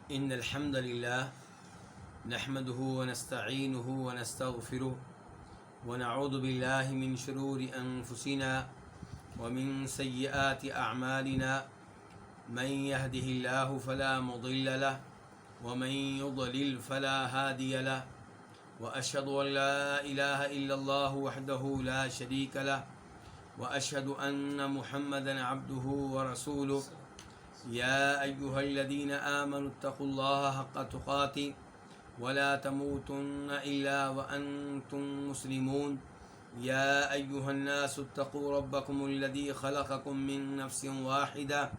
إن الحمد لله نحمده ونستعينه ونستغفره ونعوذ بالله من شرور أنفسنا ومن سيئات أعمالنا من يهده الله فلا مضل له ومن يضلل فلا هادي له وأشهد أن لا إله إلا الله وحده لا شريك له وأشهد أن محمدا عبده ورسوله يا أيها الذين آمنوا اتقوا الله حق تقاته ولا تموتن إلا وأنتم مسلمون يا أيها الناس اتقوا ربكم الذي خلقكم من نفس واحدة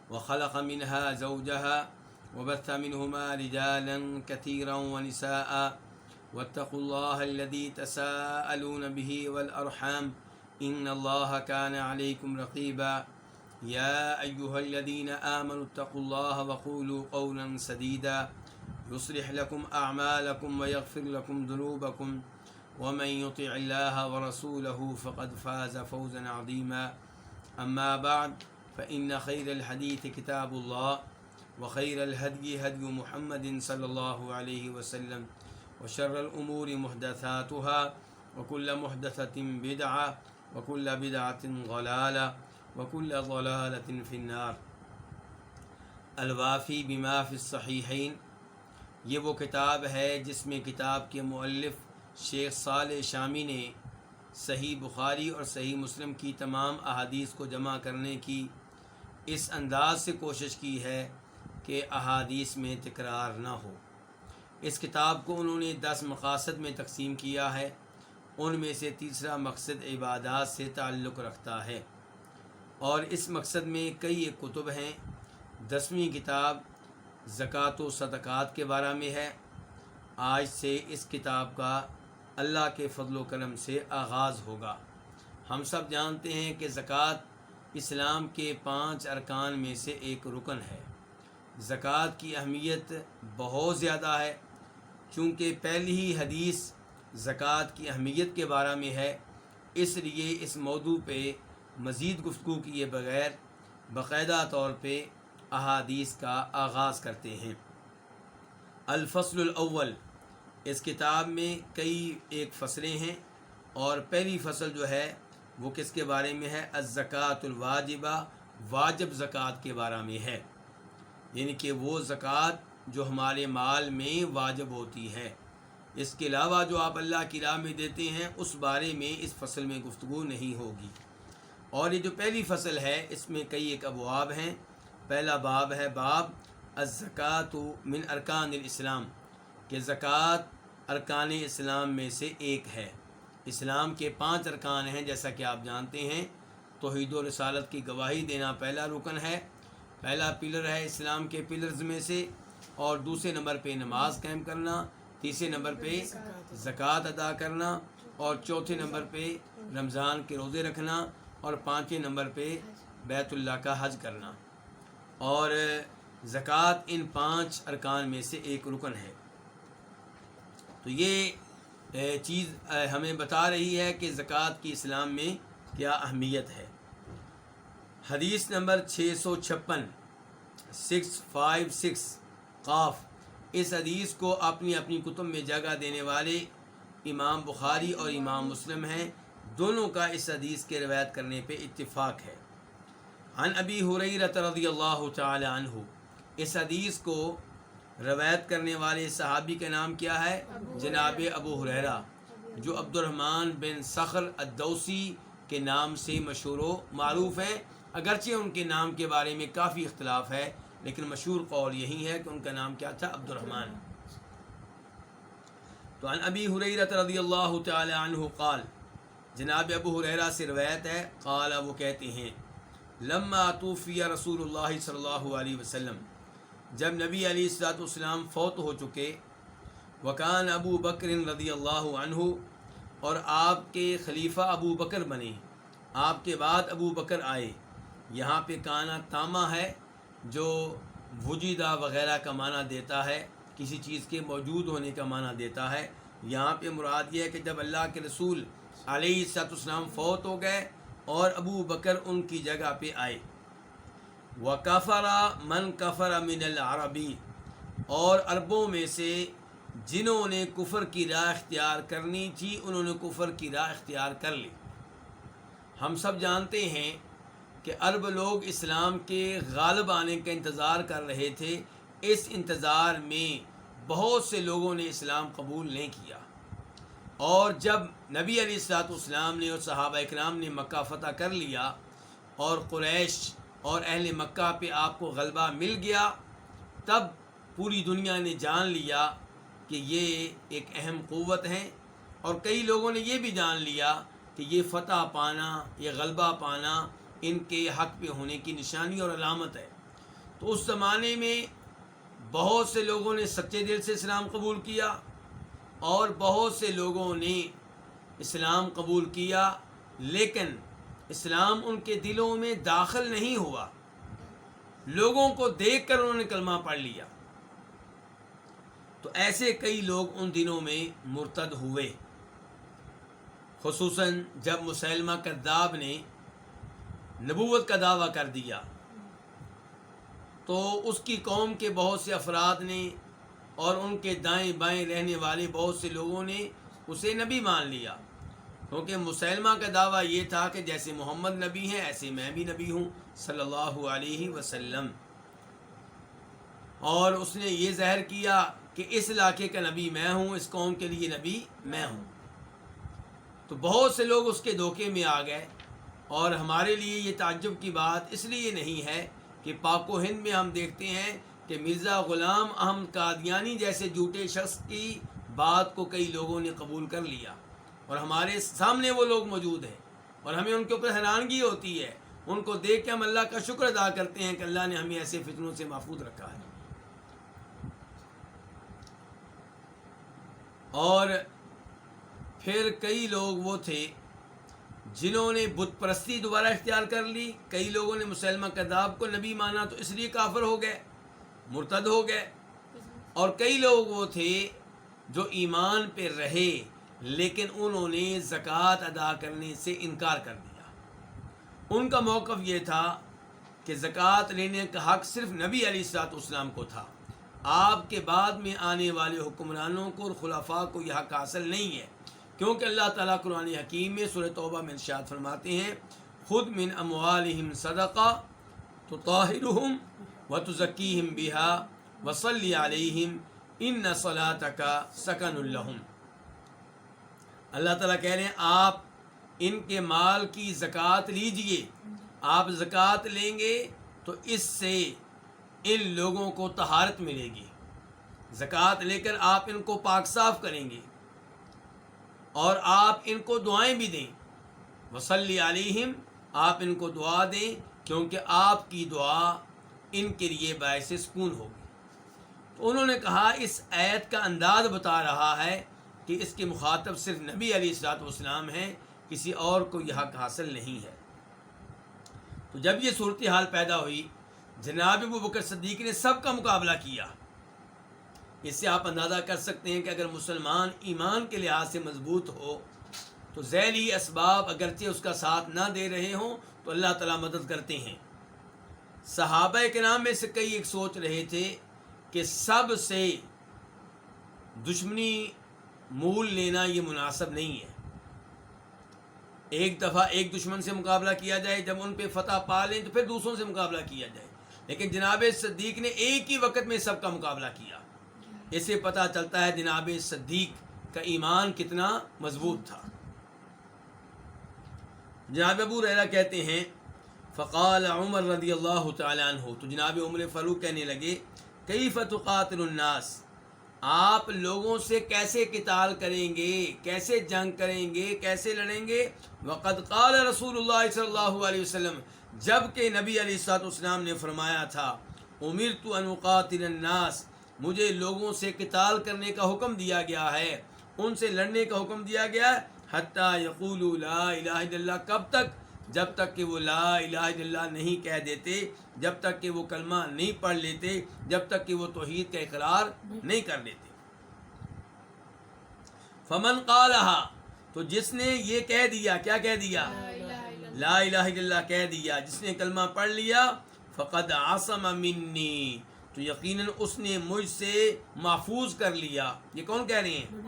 وخلق منها زوجها وبث منهما رجالا كثيرا ونساء واتقوا الله الذي تساءلون به والأرحام إن الله كان عليكم رقيبا يا أيها الذين آمنوا اتقوا الله وقولوا قولا سديدا يصلح لكم أعمالكم ويغفر لكم ذنوبكم ومن يطع الله ورسوله فقد فاز فوزا عظيما أما بعد فإن خير الحديث كتاب الله وخير الهدي هدي محمد صلى الله عليه وسلم وشر الأمور محدثاتها وكل محدثة بدعة وكل بدعة ضلالة وكل ضلالة في النار۔ الوافی بما فی الصحیحین، یہ وہ کتاب ہے جس میں کتاب کے مؤلف شیخ صالح شامی نے صحیح بخاری اور صحیح مسلم کی تمام احادیث کو جمع کرنے کی اس انداز سے کوشش کی ہے کہ احادیث میں تکرار نہ ہو۔ اس کتاب کو انہوں نے 10 مقاصد میں تقسیم کیا ہے، ان میں سے تیسرا مقصد عبادات سے تعلق رکھتا ہے، اور اس مقصد میں کئی ایک کتب ہیں۔ 10ویں کتاب زکوٰۃ و صدقات کے بارے میں ہے۔ آج سے اس کتاب کا اللہ کے فضل و کرم سے آغاز ہوگا۔ ہم سب جانتے ہیں کہ زکوٰۃ اسلام کے 5 ارکان میں سے ایک رکن ہے۔ زکوٰۃ کی اہمیت بہت زیادہ ہے، چونکہ پہلی ہی حدیث زکوٰۃ کی اہمیت کے بارے میں ہے، اس لیے اس موضوع پہ مزید گفتگو کیے بغیر باقاعدہ طور پہ احادیث کا آغاز کرتے ہیں۔ الفصل الاول، اس کتاب میں کئی ایک فصلیں ہیں، اور پہلی فصل جو ہے وہ کس کے بارے میں ہے؟ الزکوٰۃ الواجبہ، واجب زکوٰۃ کے بارے میں ہے، یعنی کہ وہ زکوٰۃ جو ہمارے مال میں واجب ہوتی ہے۔ اس کے علاوہ جو آپ اللہ کی راہ میں دیتے ہیں اس بارے میں اس فصل میں گفتگو نہیں ہوگی۔ اور یہ جو پہلی فصل ہے اس میں کئی ایک ابواب ہیں۔ پہلا باب ہے باب الزکوٰۃ من ارکان الاسلام، کہ زکوٰۃ ارکان اسلام میں سے ایک ہے۔ اسلام کے 5 ارکان ہیں، جیسا کہ آپ جانتے ہیں۔ توحید و رسالت کی گواہی دینا پہلا رکن ہے، پہلا پلر ہے اسلام کے پلرز میں سے، اور دوسرے نمبر پہ نماز قائم کرنا، تیسرے نمبر پہ زکوٰۃ ادا کرنا، اور چوتھے نمبر پہ رمضان کے روزے رکھنا، اور 5ویں نمبر پہ بیت اللہ کا حج کرنا۔ اور زکوٰۃ ان 5 ارکان میں سے ایک رکن ہے۔ تو یہ چیز ہمیں بتا رہی ہے کہ زکوٰۃ کی اسلام میں کیا اہمیت ہے۔ حدیث نمبر 656 656 قاف، اس حدیث کو اپنی اپنی کتب میں جگہ دینے والے امام بخاری اور امام مسلم ہیں، دونوں کا اس حدیث کے روایت کرنے پہ اتفاق ہے۔ عن ابی ہریرہ رضی اللہ تعالی عنہ، اس حدیث کو روایت کرنے والے صحابی کا نام کیا ہے؟ جناب ابو ہریرہ، جو عبد الرحمن بن صخر الدوسی کے نام سے مشہور و معروف ہیں، اگرچہ ان کے نام کے بارے میں کافی اختلاف ہے، لیکن مشہور قول یہی ہے کہ ان کا نام کیا تھا؟ عبد الرحمن۔ تو عن ابی ہریرہ رضی اللہ تعالی عنہ قال، جناب ابو ہریرہ سے روایت ہے، قال، وہ کہتے ہیں، لما توفی رسول اللہ صلی اللہ علیہ وسلم، جب نبی علیہ الصلوۃ والسلام فوت ہو چکے، وکان ابو بکر رضی اللہ عنہ، اور آپ کے خلیفہ ابو بکر بنے، آپ کے بعد ابو بکر آئے۔ یہاں پہ کانا تامہ ہے جو وجودہ وغیرہ کا معنی دیتا ہے، کسی چیز کے موجود ہونے کا معنی دیتا ہے۔ یہاں پہ مراد یہ ہے کہ جب اللہ کے رسول علیہ الصلوۃ والسلام فوت ہو گئے اور ابو بکر ان کی جگہ پہ آئے۔ وَكَفَرَ مَنْ كَفَرَ مِنَ الْعَرَبِ، اور عربوں میں سے جنہوں نے کفر کی راہ اختیار کرنی تھی انہوں نے کفر کی راہ اختیار کر لی۔ ہم سب جانتے ہیں کہ عرب لوگ اسلام کے غالب آنے کا انتظار کر رہے تھے۔ اس انتظار میں بہت سے لوگوں نے اسلام قبول نہیں کیا، اور جب نبی علیہ الصلوۃ والسلام نے اور صحابہ اکرام نے مکہ فتح کر لیا اور قریش اور اہل مکہ پہ آپ کو غلبہ مل گیا، تب پوری دنیا نے جان لیا کہ یہ ایک اہم قوت ہے، اور کئی لوگوں نے یہ بھی جان لیا کہ یہ فتح پانا، یہ غلبہ پانا ان کے حق پہ ہونے کی نشانی اور علامت ہے۔ تو اس زمانے میں بہت سے لوگوں نے سچے دل سے اسلام قبول کیا، اور بہت سے لوگوں نے اسلام قبول کیا لیکن اسلام ان کے دلوں میں داخل نہیں ہوا۔ لوگوں کو دیکھ کر انہوں نے کلمہ پڑھ لیا، تو ایسے کئی لوگ ان دنوں میں مرتد ہوئے، خصوصاً جب مسیلمہ کذاب نے نبوت کا دعویٰ کر دیا تو اس کی قوم کے بہت سے افراد نے اور ان کے دائیں بائیں رہنے والے بہت سے لوگوں نے اسے نبی مان لیا، کیونکہ مسیلمہ کا دعویٰ یہ تھا کہ جیسے محمد نبی ہیں ایسے میں بھی نبی ہوں صلی اللہ علیہ وسلم، اور اس نے یہ ظاہر کیا کہ اس علاقے کا نبی میں ہوں، اس قوم کے لیے نبی میں ہوں۔ تو بہت سے لوگ اس کے دھوکے میں آ گئے، اور ہمارے لیے یہ تعجب کی بات اس لیے نہیں ہے کہ پاک و ہند میں ہم دیکھتے ہیں کہ مرزا غلام احمد قادیانی جیسے جھوٹے شخص کی بات کو کئی لوگوں نے قبول کر لیا، اور ہمارے سامنے وہ لوگ موجود ہیں، اور ہمیں ان کے اوپر حیرانگی ہوتی ہے۔ ان کو دیکھ کے ہم اللہ کا شکر ادا کرتے ہیں کہ اللہ نے ہمیں ایسے فتنوں سے محفوظ رکھا ہے۔ اور پھر کئی لوگ وہ تھے جنہوں نے بت پرستی دوبارہ اختیار کر لی۔ کئی لوگوں نے مسلمہ کذاب کو نبی مانا تو اس لیے کافر ہو گئے، مرتد ہو گئے، اور کئی لوگ وہ تھے جو ایمان پہ رہے لیکن انہوں نے زکوٰۃ ادا کرنے سے انکار کر دیا۔ ان کا موقف یہ تھا کہ زکوٰۃ لینے کا حق صرف نبی علیہ الصلوۃ والسلام کو تھا، آپ کے بعد میں آنے والے حکمرانوں کو اور خلفاء کو یہ حق حاصل نہیں ہے، کیونکہ اللہ تعالیٰ قرآن حکیم میں سورہ توبہ میں ارشاد فرماتے ہیں خذ من اموالہم صدقہ تطہرہم وتزکیہم بہا وصلی علیہم ان صلاتک سکن لہم۔ اللہ تعالیٰ کہہ رہے ہیں آپ ان کے مال کی زکوٰۃ لیجئے، آپ زکوٰۃ لیں گے تو اس سے ان لوگوں کو طہارت ملے گی، زکوٰۃ لے کر آپ ان کو پاک صاف کریں گے، اور آپ ان کو دعائیں بھی دیں، وصلی علیہم، آپ ان کو دعا دیں کیونکہ آپ کی دعا ان کے لیے باعث سکون ہوگی۔ تو انہوں نے کہا اس آیت کا انداز بتا رہا ہے کہ اس کے مخاطب صرف نبی علیہ الصلوۃ والسلام ہیں، کسی اور کو یہ حق حاصل نہیں ہے۔ تو جب یہ صورتحال پیدا ہوئی جناب ابوبکر صدیق نے سب کا مقابلہ کیا۔ اس سے آپ اندازہ کر سکتے ہیں کہ اگر مسلمان ایمان کے لحاظ سے مضبوط ہو تو ذیلی اسباب اگرچہ اس کا ساتھ نہ دے رہے ہوں تو اللہ تعالیٰ مدد کرتے ہیں۔ صحابہ کرام میں سے کئی ایک سوچ رہے تھے کہ سب سے دشمنی مول لینا یہ مناسب نہیں ہے، ایک دفعہ ایک دشمن سے مقابلہ کیا جائے، جب ان پہ فتح پا لیں تو پھر دوسروں سے مقابلہ کیا جائے، لیکن جناب صدیق نے ایک ہی وقت میں سب کا مقابلہ کیا۔ اس سے پتہ چلتا ہے جناب صدیق کا ایمان کتنا مضبوط تھا۔ جناب ابو ہریرہ کہتے ہیں فقال عمر رضی اللہ تعالیٰ عنہ، تو جناب عمر فاروق کہنے لگے کیف تقاتل الناس، آپ لوگوں سے کیسے قتال کریں گے، کیسے جنگ کریں گے، کیسے لڑیں گے؟ وقد قال رسول اللہ صلی اللہ علیہ وسلم، جب کہ نبی علیہ الصلوۃ والسلام نے فرمایا تھا امرت ان اقاتل الناس، مجھے لوگوں سے قتال کرنے کا حکم دیا گیا ہے، ان سے لڑنے کا حکم دیا گیا ہے، حتیٰ یقولوا لا الہ الا اللہ، کب تک؟ جب تک کہ وہ لا الہ الا اللہ نہیں کہہ دیتے، جب تک کہ وہ کلمہ نہیں پڑھ لیتے، جب تک کہ وہ توحید کا اقرار نہیں کر لیتے۔ فمن قالہا، تو جس نے یہ کہہ دیا، کیا کہہ دیا؟ لا الہ الا اللہ کہہ دیا، جس نے کلمہ پڑھ لیا، فقد عصم منی، تو یقیناً اس نے مجھ سے محفوظ کر لیا. یہ کون کہہ رہے ہیں؟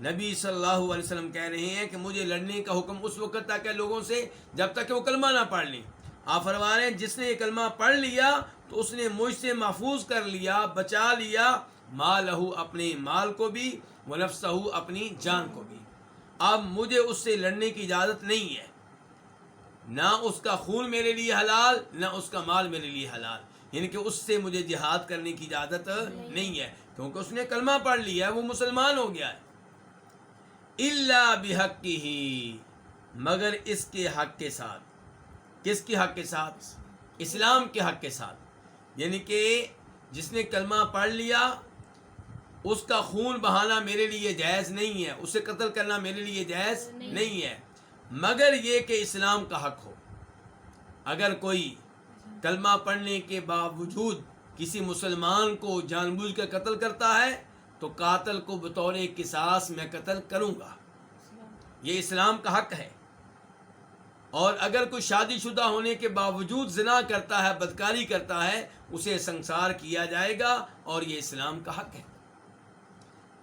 نبی صلی اللہ علیہ وسلم کہہ رہے ہیں کہ مجھے لڑنے کا حکم اس وقت تک ہے لوگوں سے جب تک کہ وہ کلمہ نہ پڑھ لیں. آپ فرما رہے ہیں جس نے یہ کلمہ پڑھ لیا تو اس نے مجھ سے محفوظ کر لیا، بچا لیا، مالہ اپنے مال کو بھی، ونفسہ اپنی جان کو بھی. اب مجھے اس سے لڑنے کی اجازت نہیں ہے، نہ اس کا خون میرے لیے حلال، نہ اس کا مال میرے لیے حلال. یعنی کہ اس سے مجھے جہاد کرنے کی اجازت نہیں ہے، کیونکہ اس نے کلمہ پڑھ لیا ہے، وہ مسلمان ہو گیا ہے. الا بحقہ، مگر اس کے حق کے ساتھ. کس کے حق کے ساتھ؟ اسلام کے حق کے ساتھ. یعنی کہ جس نے کلمہ پڑھ لیا اس کا خون بہانا میرے لیے جائز نہیں ہے، اسے قتل کرنا میرے لیے جائز نہیں ہے، مگر یہ کہ اسلام کا حق ہو. اگر کوئی کلمہ پڑھنے کے باوجود کسی مسلمان کو جان بوجھ کر قتل کرتا ہے تو قاتل کو بطور قصاص میں قتل کروں گا. یہ اسلام کا حق ہے. اور اگر کوئی شادی شدہ ہونے کے باوجود زنا کرتا ہے، بدکاری کرتا ہے، اسے سنسار کیا جائے گا، اور یہ اسلام کا حق ہے.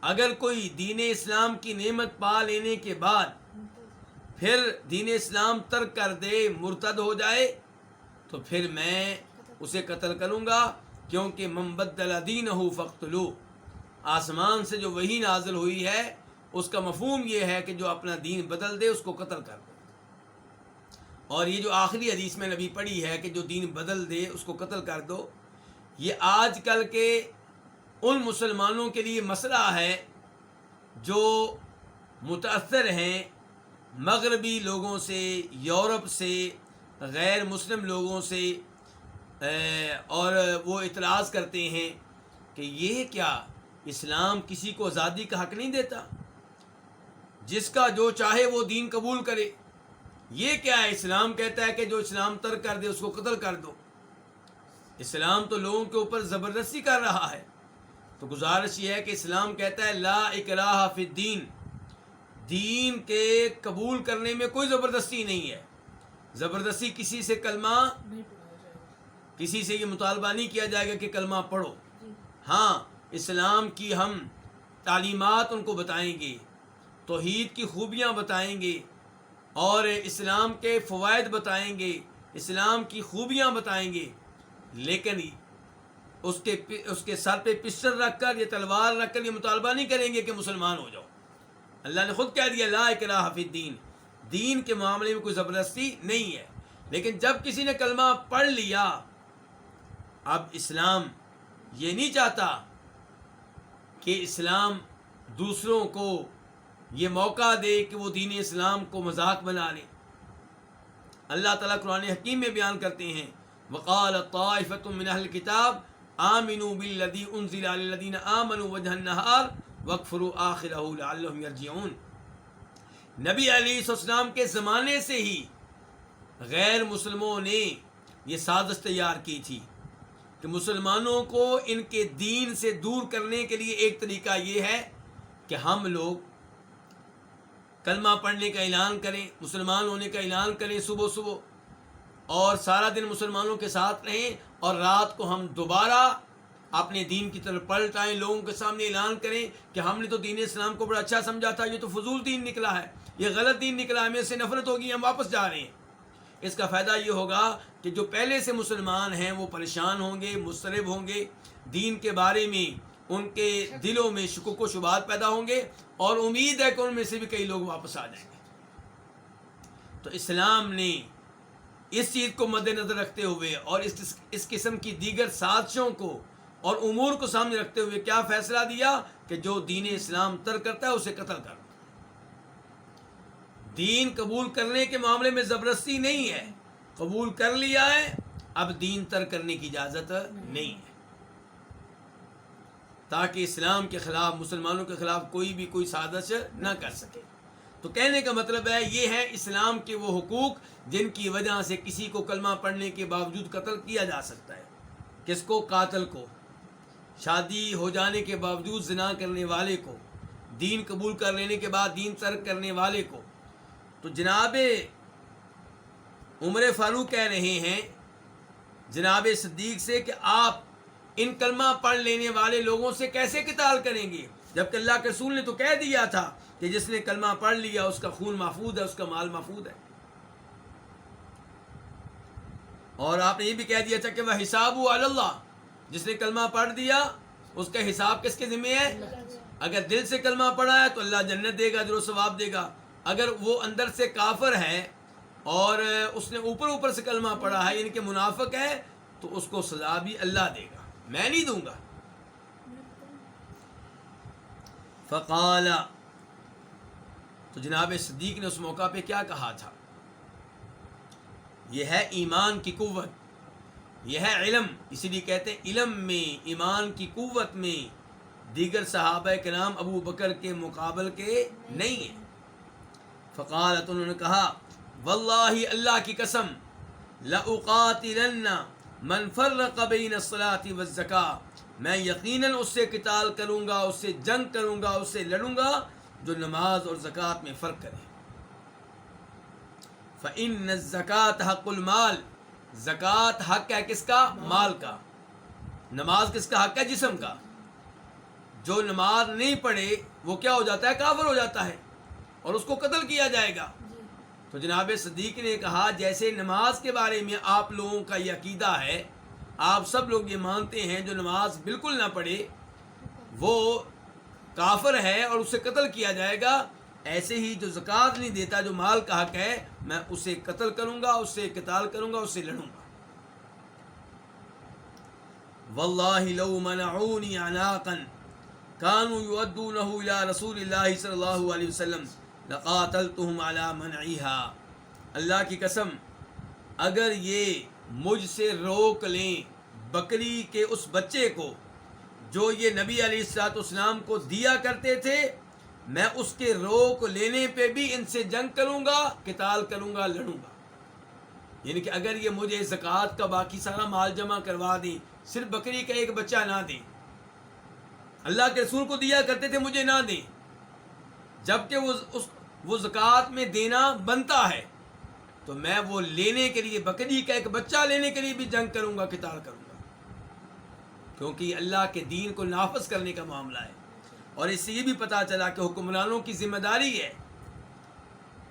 اگر کوئی دین اسلام کی نعمت پا لینے کے بعد پھر دین اسلام ترک کر دے، مرتد ہو جائے، تو پھر میں اسے قتل کروں گا، کیونکہ من بدل دینہ فاقتلوہ، آسمان سے جو وحی نازل ہوئی ہے اس کا مفہوم یہ ہے کہ جو اپنا دین بدل دے اس کو قتل کر دو. اور یہ جو آخری حدیث میں نبی پڑھی ہے کہ جو دین بدل دے اس کو قتل کر دو، یہ آج کل کے ان مسلمانوں کے لیے مسئلہ ہے جو متاثر ہیں مغربی لوگوں سے، یورپ سے، غیر مسلم لوگوں سے، اور وہ اعتراض کرتے ہیں کہ یہ کیا اسلام کسی کو آزادی کا حق نہیں دیتا، جس کا جو چاہے وہ دین قبول کرے. یہ کیا ہے؟ اسلام کہتا ہے کہ جو اسلام ترک کر دے اس کو قتل کر دو. اسلام تو لوگوں کے اوپر زبردستی کر رہا ہے. تو گزارش یہ ہے کہ اسلام کہتا ہے لا اکراہ فی الدین، دین کے قبول کرنے میں کوئی زبردستی نہیں ہے. زبردستی کسی سے کلمہ، کسی سے یہ مطالبہ نہیں کیا جائے گا کہ کلمہ پڑھو. ہاں، اسلام کی ہم تعلیمات ان کو بتائیں گے، توحید کی خوبیاں بتائیں گے، اور اسلام کے فوائد بتائیں گے، اسلام کی خوبیاں بتائیں گے، لیکن اس کے سر پہ پسٹل رکھ کر یا تلوار رکھ کر یہ مطالبہ نہیں کریں گے کہ مسلمان ہو جاؤ. اللہ نے خود کہہ دیا لا اکراہ فی الدین، دین کے معاملے میں کوئی زبردستی نہیں ہے. لیکن جب کسی نے کلمہ پڑھ لیا، اب اسلام یہ نہیں چاہتا کہ اسلام دوسروں کو یہ موقع دے کہ وہ دین اسلام کو مذاق بنا لیں. اللہ تعالیٰ قرآن حکیم میں بیان کرتے ہیں وقال طائفۃ من اہل الکتاب آمنوا بالذی انزل علی الذین آمنوا وجہ النہار واکفروا آخرہ لعلہم یرجعون. نبی علیہ السلام کے زمانے سے ہی غیر مسلموں نے یہ سازش تیار کی تھی کہ مسلمانوں کو ان کے دین سے دور کرنے کے لیے ایک طریقہ یہ ہے کہ ہم لوگ کلمہ پڑھنے کا اعلان کریں، مسلمان ہونے کا اعلان کریں صبح صبح، اور سارا دن مسلمانوں کے ساتھ رہیں، اور رات کو ہم دوبارہ اپنے دین کی طرف پلٹ آئیں، لوگوں کے سامنے اعلان کریں کہ ہم نے تو دین اسلام کو بڑا اچھا سمجھا تھا، یہ تو فضول دین نکلا ہے، یہ غلط دین نکلا ہے، ہمیں اس سے نفرت ہوگی، ہم واپس جا رہے ہیں. اس کا فائدہ یہ ہوگا کہ جو پہلے سے مسلمان ہیں وہ پریشان ہوں گے، مضطرب ہوں گے، دین کے بارے میں ان کے دلوں میں شکوک و شبہات پیدا ہوں گے، اور امید ہے کہ ان میں سے بھی کئی لوگ واپس آ جائیں گے. تو اسلام نے اس چیز کو مد نظر رکھتے ہوئے اور اس قسم کی دیگر سازشوں کو اور امور کو سامنے رکھتے ہوئے کیا فیصلہ دیا کہ جو دین اسلام ترک کرتا ہے اسے قتل کر. دین قبول کرنے کے معاملے میں زبردستی نہیں ہے، قبول کر لیا ہے، اب دین ترک کرنے کی اجازت نہیں ہے، تاکہ اسلام کے خلاف، مسلمانوں کے خلاف کوئی سازش نہ کر سکے. تو کہنے کا مطلب ہے یہ ہے اسلام کے وہ حقوق جن کی وجہ سے کسی کو کلمہ پڑھنے کے باوجود قتل کیا جا سکتا ہے. کس کو؟ قاتل کو، شادی ہو جانے کے باوجود زنا کرنے والے کو، دین قبول کر لینے کے بعد دین ترک کرنے والے کو. تو جناب عمر فاروق کہہ رہے ہیں جناب صدیق سے کہ آپ ان کلمہ پڑھ لینے والے لوگوں سے کیسے قتال کریں گے، جبکہ اللہ کے رسول نے تو کہہ دیا تھا کہ جس نے کلمہ پڑھ لیا اس کا خون محفوظ ہے، اس کا مال محفوظ ہے۔ اور آپ نے یہ بھی کہہ دیا تھا کہ وہ حساب علی اللہ، جس نے کلمہ پڑھ دیا اس کا حساب کس کے ذمہ ہے؟ اگر دل سے کلمہ پڑھا ہے تو اللہ جنت دے گا، اجر و ثواب دے گا۔ اگر وہ اندر سے کافر ہے اور اس نے اوپر سے کلمہ پڑھا ہے، یعنی کہ منافق ہے، تو اس کو سزا بھی اللہ دے گا، میں نہیں دوں گا۔ فقال، تو جناب صدیق نے اس موقع پہ کیا کہا تھا؟ یہ ہے ایمان کی قوت، یہ ہے علم، اسی لیے کہتے ہیں علم میں، ایمان کی قوت میں دیگر صحابہ کرام ابو بکر کے مقابل کے نہیں ہیں۔ فقالت، انہوں نے کہا، واللہ اللہ کی قسم، لأقاتلن من فرق بین الصلاۃ والزکاۃ، میں یقیناً اس سے قتال کروں گا، اس سے جنگ کروں گا، اس سے لڑوں گا جو نماز اور زکوٰۃ میں فرق کرے۔ فإن الزکاۃ حق المال، زکوٰۃ حق ہے کس کا؟ مال کا۔ نماز کس کا حق ہے؟ جسم کا۔ جو نماز نہیں پڑھے وہ کیا ہو جاتا ہے؟ کافر ہو جاتا ہے اور اس کو قتل کیا جائے گا۔ تو جناب صدیق نے کہا جیسے نماز کے بارے میں آپ لوگوں کا یہ عقیدہ ہے، آپ سب لوگ یہ مانتے ہیں جو نماز بالکل نہ پڑھے وہ کافر ہے اور اسے قتل کیا جائے گا، ایسے ہی جو زکوٰۃ نہیں دیتا، جو مال کا حق ہے، میں اسے قتل کروں گا، اس سے قتال کروں گا، اس سے لڑوں گا۔ واللہ لو منعونی عناقا كانوا يؤدونه الى رسول اللہ صلی اللہ علیہ وسلم لقاتلتهم على منعها، اللہ کی قسم اگر یہ مجھ سے روک لیں بکری کے اس بچے کو جو یہ نبی علیہ الصلوۃ والسلام کو دیا کرتے تھے، میں اس کے روک لینے پہ بھی ان سے جنگ کروں گا، قتال کروں گا، لڑوں گا۔ یعنی کہ اگر یہ مجھے زکوٰۃ کا باقی سارا مال جمع کروا دیں، صرف بکری کا ایک بچہ نہ دیں، اللہ کے رسول کو دیا کرتے تھے، مجھے نہ دیں، جبکہ وہ زکوٰۃ میں دینا بنتا ہے، تو میں وہ لینے کے لیے، بکری کا ایک بچہ لینے کے لیے بھی جنگ کروں گا، قتال کروں گا، کیونکہ یہ اللہ کے دین کو نافذ کرنے کا معاملہ ہے۔ اور اس سے یہ بھی پتہ چلا کہ حکمرانوں کی ذمہ داری ہے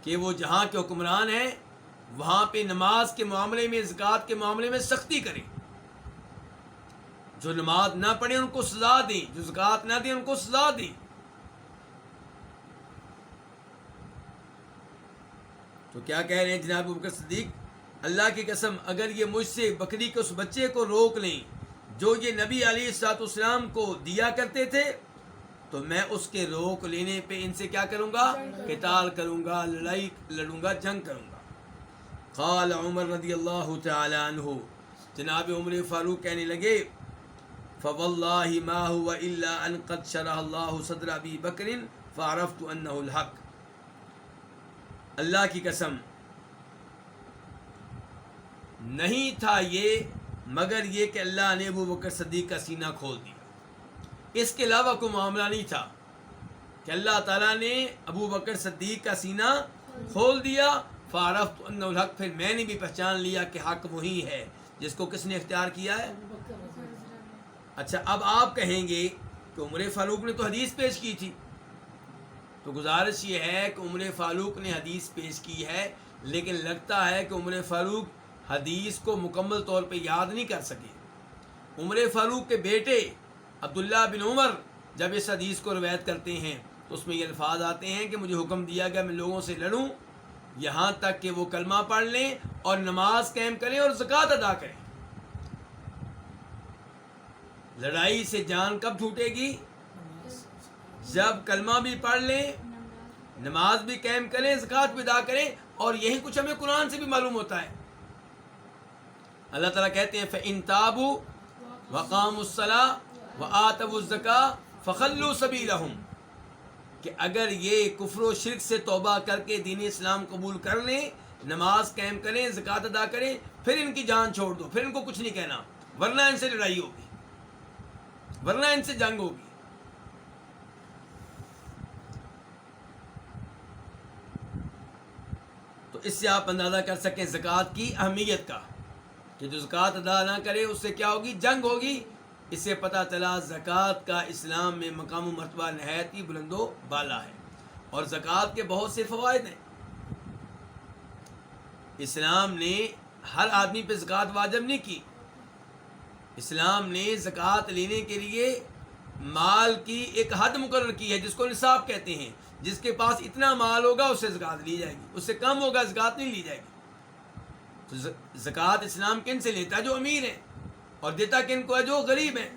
کہ وہ جہاں کے حکمران ہیں وہاں پہ نماز کے معاملے میں، زکوٰۃ کے معاملے میں سختی کریں، جو نماز نہ پڑھیں ان کو سزا دیں، جو زکوٰۃ نہ دیں ان کو سزا دیں۔ تو کیا کہہ رہے ہیں جناب ابوبکر صدیق، اللہ کی قسم اگر یہ مجھ سے بکری کے اس بچے کو روک لیں جو یہ نبی علیہ الصلوۃ والسلام کو دیا کرتے تھے، تو میں اس کے روک لینے پہ ان سے کیا کروں گا؟ قتال کروں گا، لڑائی لڑوں گا، جنگ کروں گا۔ قال عمر رضی اللہ تعالی عنہ، جناب عمر فاروق کہنے لگے، فواللہ ما هو الا ان قد شرح اللہ صدر ابی بکر فعرفت انہ الحق، اللہ کی قسم نہیں تھا یہ مگر یہ کہ اللہ نے ابو بکر صدیق کا سینہ کھول دیا، اس کے علاوہ کوئی معاملہ نہیں تھا کہ اللہ تعالیٰ نے ابو بکر صدیق کا سینہ کھول دیا، فعرفت انہ الحق، پھر میں نے بھی پہچان لیا کہ حق وہی ہے جس کو کس نے اختیار کیا ہے۔ اچھا اب آپ کہیں گے کہ عمر فاروق نے تو حدیث پیش کی تھی، تو گزارش یہ ہے کہ عمر فاروق نے حدیث پیش کی ہے، لیکن لگتا ہے کہ عمر فاروق حدیث کو مکمل طور پہ یاد نہیں کر سکے۔ عمر فاروق کے بیٹے عبداللہ بن عمر جب اس حدیث کو روایت کرتے ہیں تو اس میں یہ الفاظ آتے ہیں کہ مجھے حکم دیا گیا میں لوگوں سے لڑوں یہاں تک کہ وہ کلمہ پڑھ لیں اور نماز قائم کریں اور زکوٰۃ ادا کریں۔ لڑائی سے جان کب چھوٹے گی؟ جب کلمہ بھی پڑھ لیں، نماز بھی قائم کریں، زکوٰۃ بھی ادا کریں، اور یہی کچھ ہمیں قرآن سے بھی معلوم ہوتا ہے۔ اللہ تعالیٰ کہتے ہیں فَإِن تَابُوا وَقَامُوا الصَّلَاةَ وَآتَوُا الزَّكَاةَ فَخَلُّوا سَبِيلَهُمْ، کہ اگر یہ کفر و شرک سے توبہ کر کے دین اسلام قبول کر لیں، نماز قائم کریں، زکوٰۃ ادا کریں، پھر ان کی جان چھوڑ دو، پھر ان کو کچھ نہیں کہنا، ورنہ ان سے لڑائی ہوگی، ورنہ ان سے جنگ ہوگی۔ تو اس سے آپ اندازہ کر سکیں زکوٰۃ کی اہمیت کا کہ جو زکوٰۃ ادا نہ کرے اس سے کیا ہوگی؟ جنگ ہوگی۔ اس سے پتہ چلا زکوٰۃ کا اسلام میں مقام و مرتبہ نہایت ہی بلند و بالا ہے، اور زکوٰۃ کے بہت سے فوائد ہیں۔ اسلام نے ہر آدمی پہ زکوٰۃ واجب نہیں کی۔ اسلام نے زکوٰۃ لینے کے لیے مال کی ایک حد مقرر کی ہے جس کو نصاب کہتے ہیں۔ جس کے پاس اتنا مال ہوگا اس سے زکوٰۃ لی جائے گی، اس سے کم ہوگا زکوٰۃ نہیں لی جائے گی۔ تو زکوٰۃ اسلام کن سے لیتا ہے؟ جو امیر ہیں، اور دیتا کن کو ہے؟ جو غریب ہیں۔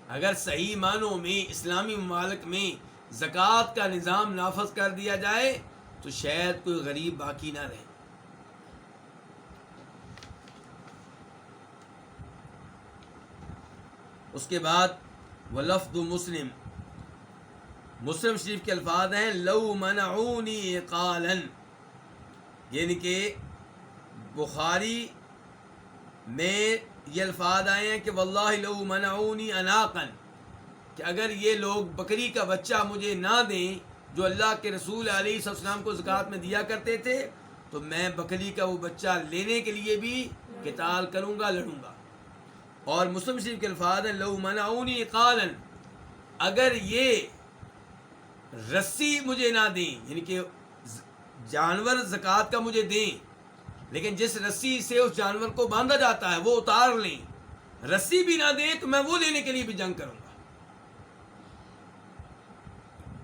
اگر صحیح معنوں میں اسلامی ممالک میں زکوٰۃ کا نظام نافذ کر دیا جائے تو شاید کوئی غریب باقی نہ رہے۔ اس کے بعد ولفظ مسلم، مسلم شریف کے الفاظ ہیں لو منعونی قالا، یعنی کہ بخاری میں یہ الفاظ آئے ہیں کہ واللہ لو منعونی اناقا، کہ اگر یہ لوگ بکری کا بچہ مجھے نہ دیں جو اللہ کے رسول علیہ السلام کو زکوٰۃ میں دیا کرتے تھے، تو میں بکری کا وہ بچہ لینے کے لیے بھی قتال کروں گا، لڑوں گا۔ اور مسلم شریف کے الفاظ ہیں لو منعونی قالا، اگر یہ رسی مجھے نہ دیں، یعنی کہ جانور زکوٰۃ کا مجھے دیں لیکن جس رسی سے اس جانور کو باندھا جاتا ہے وہ اتار لیں، رسی بھی نہ دیں تو میں وہ لینے کے لیے بھی جنگ کروں گا۔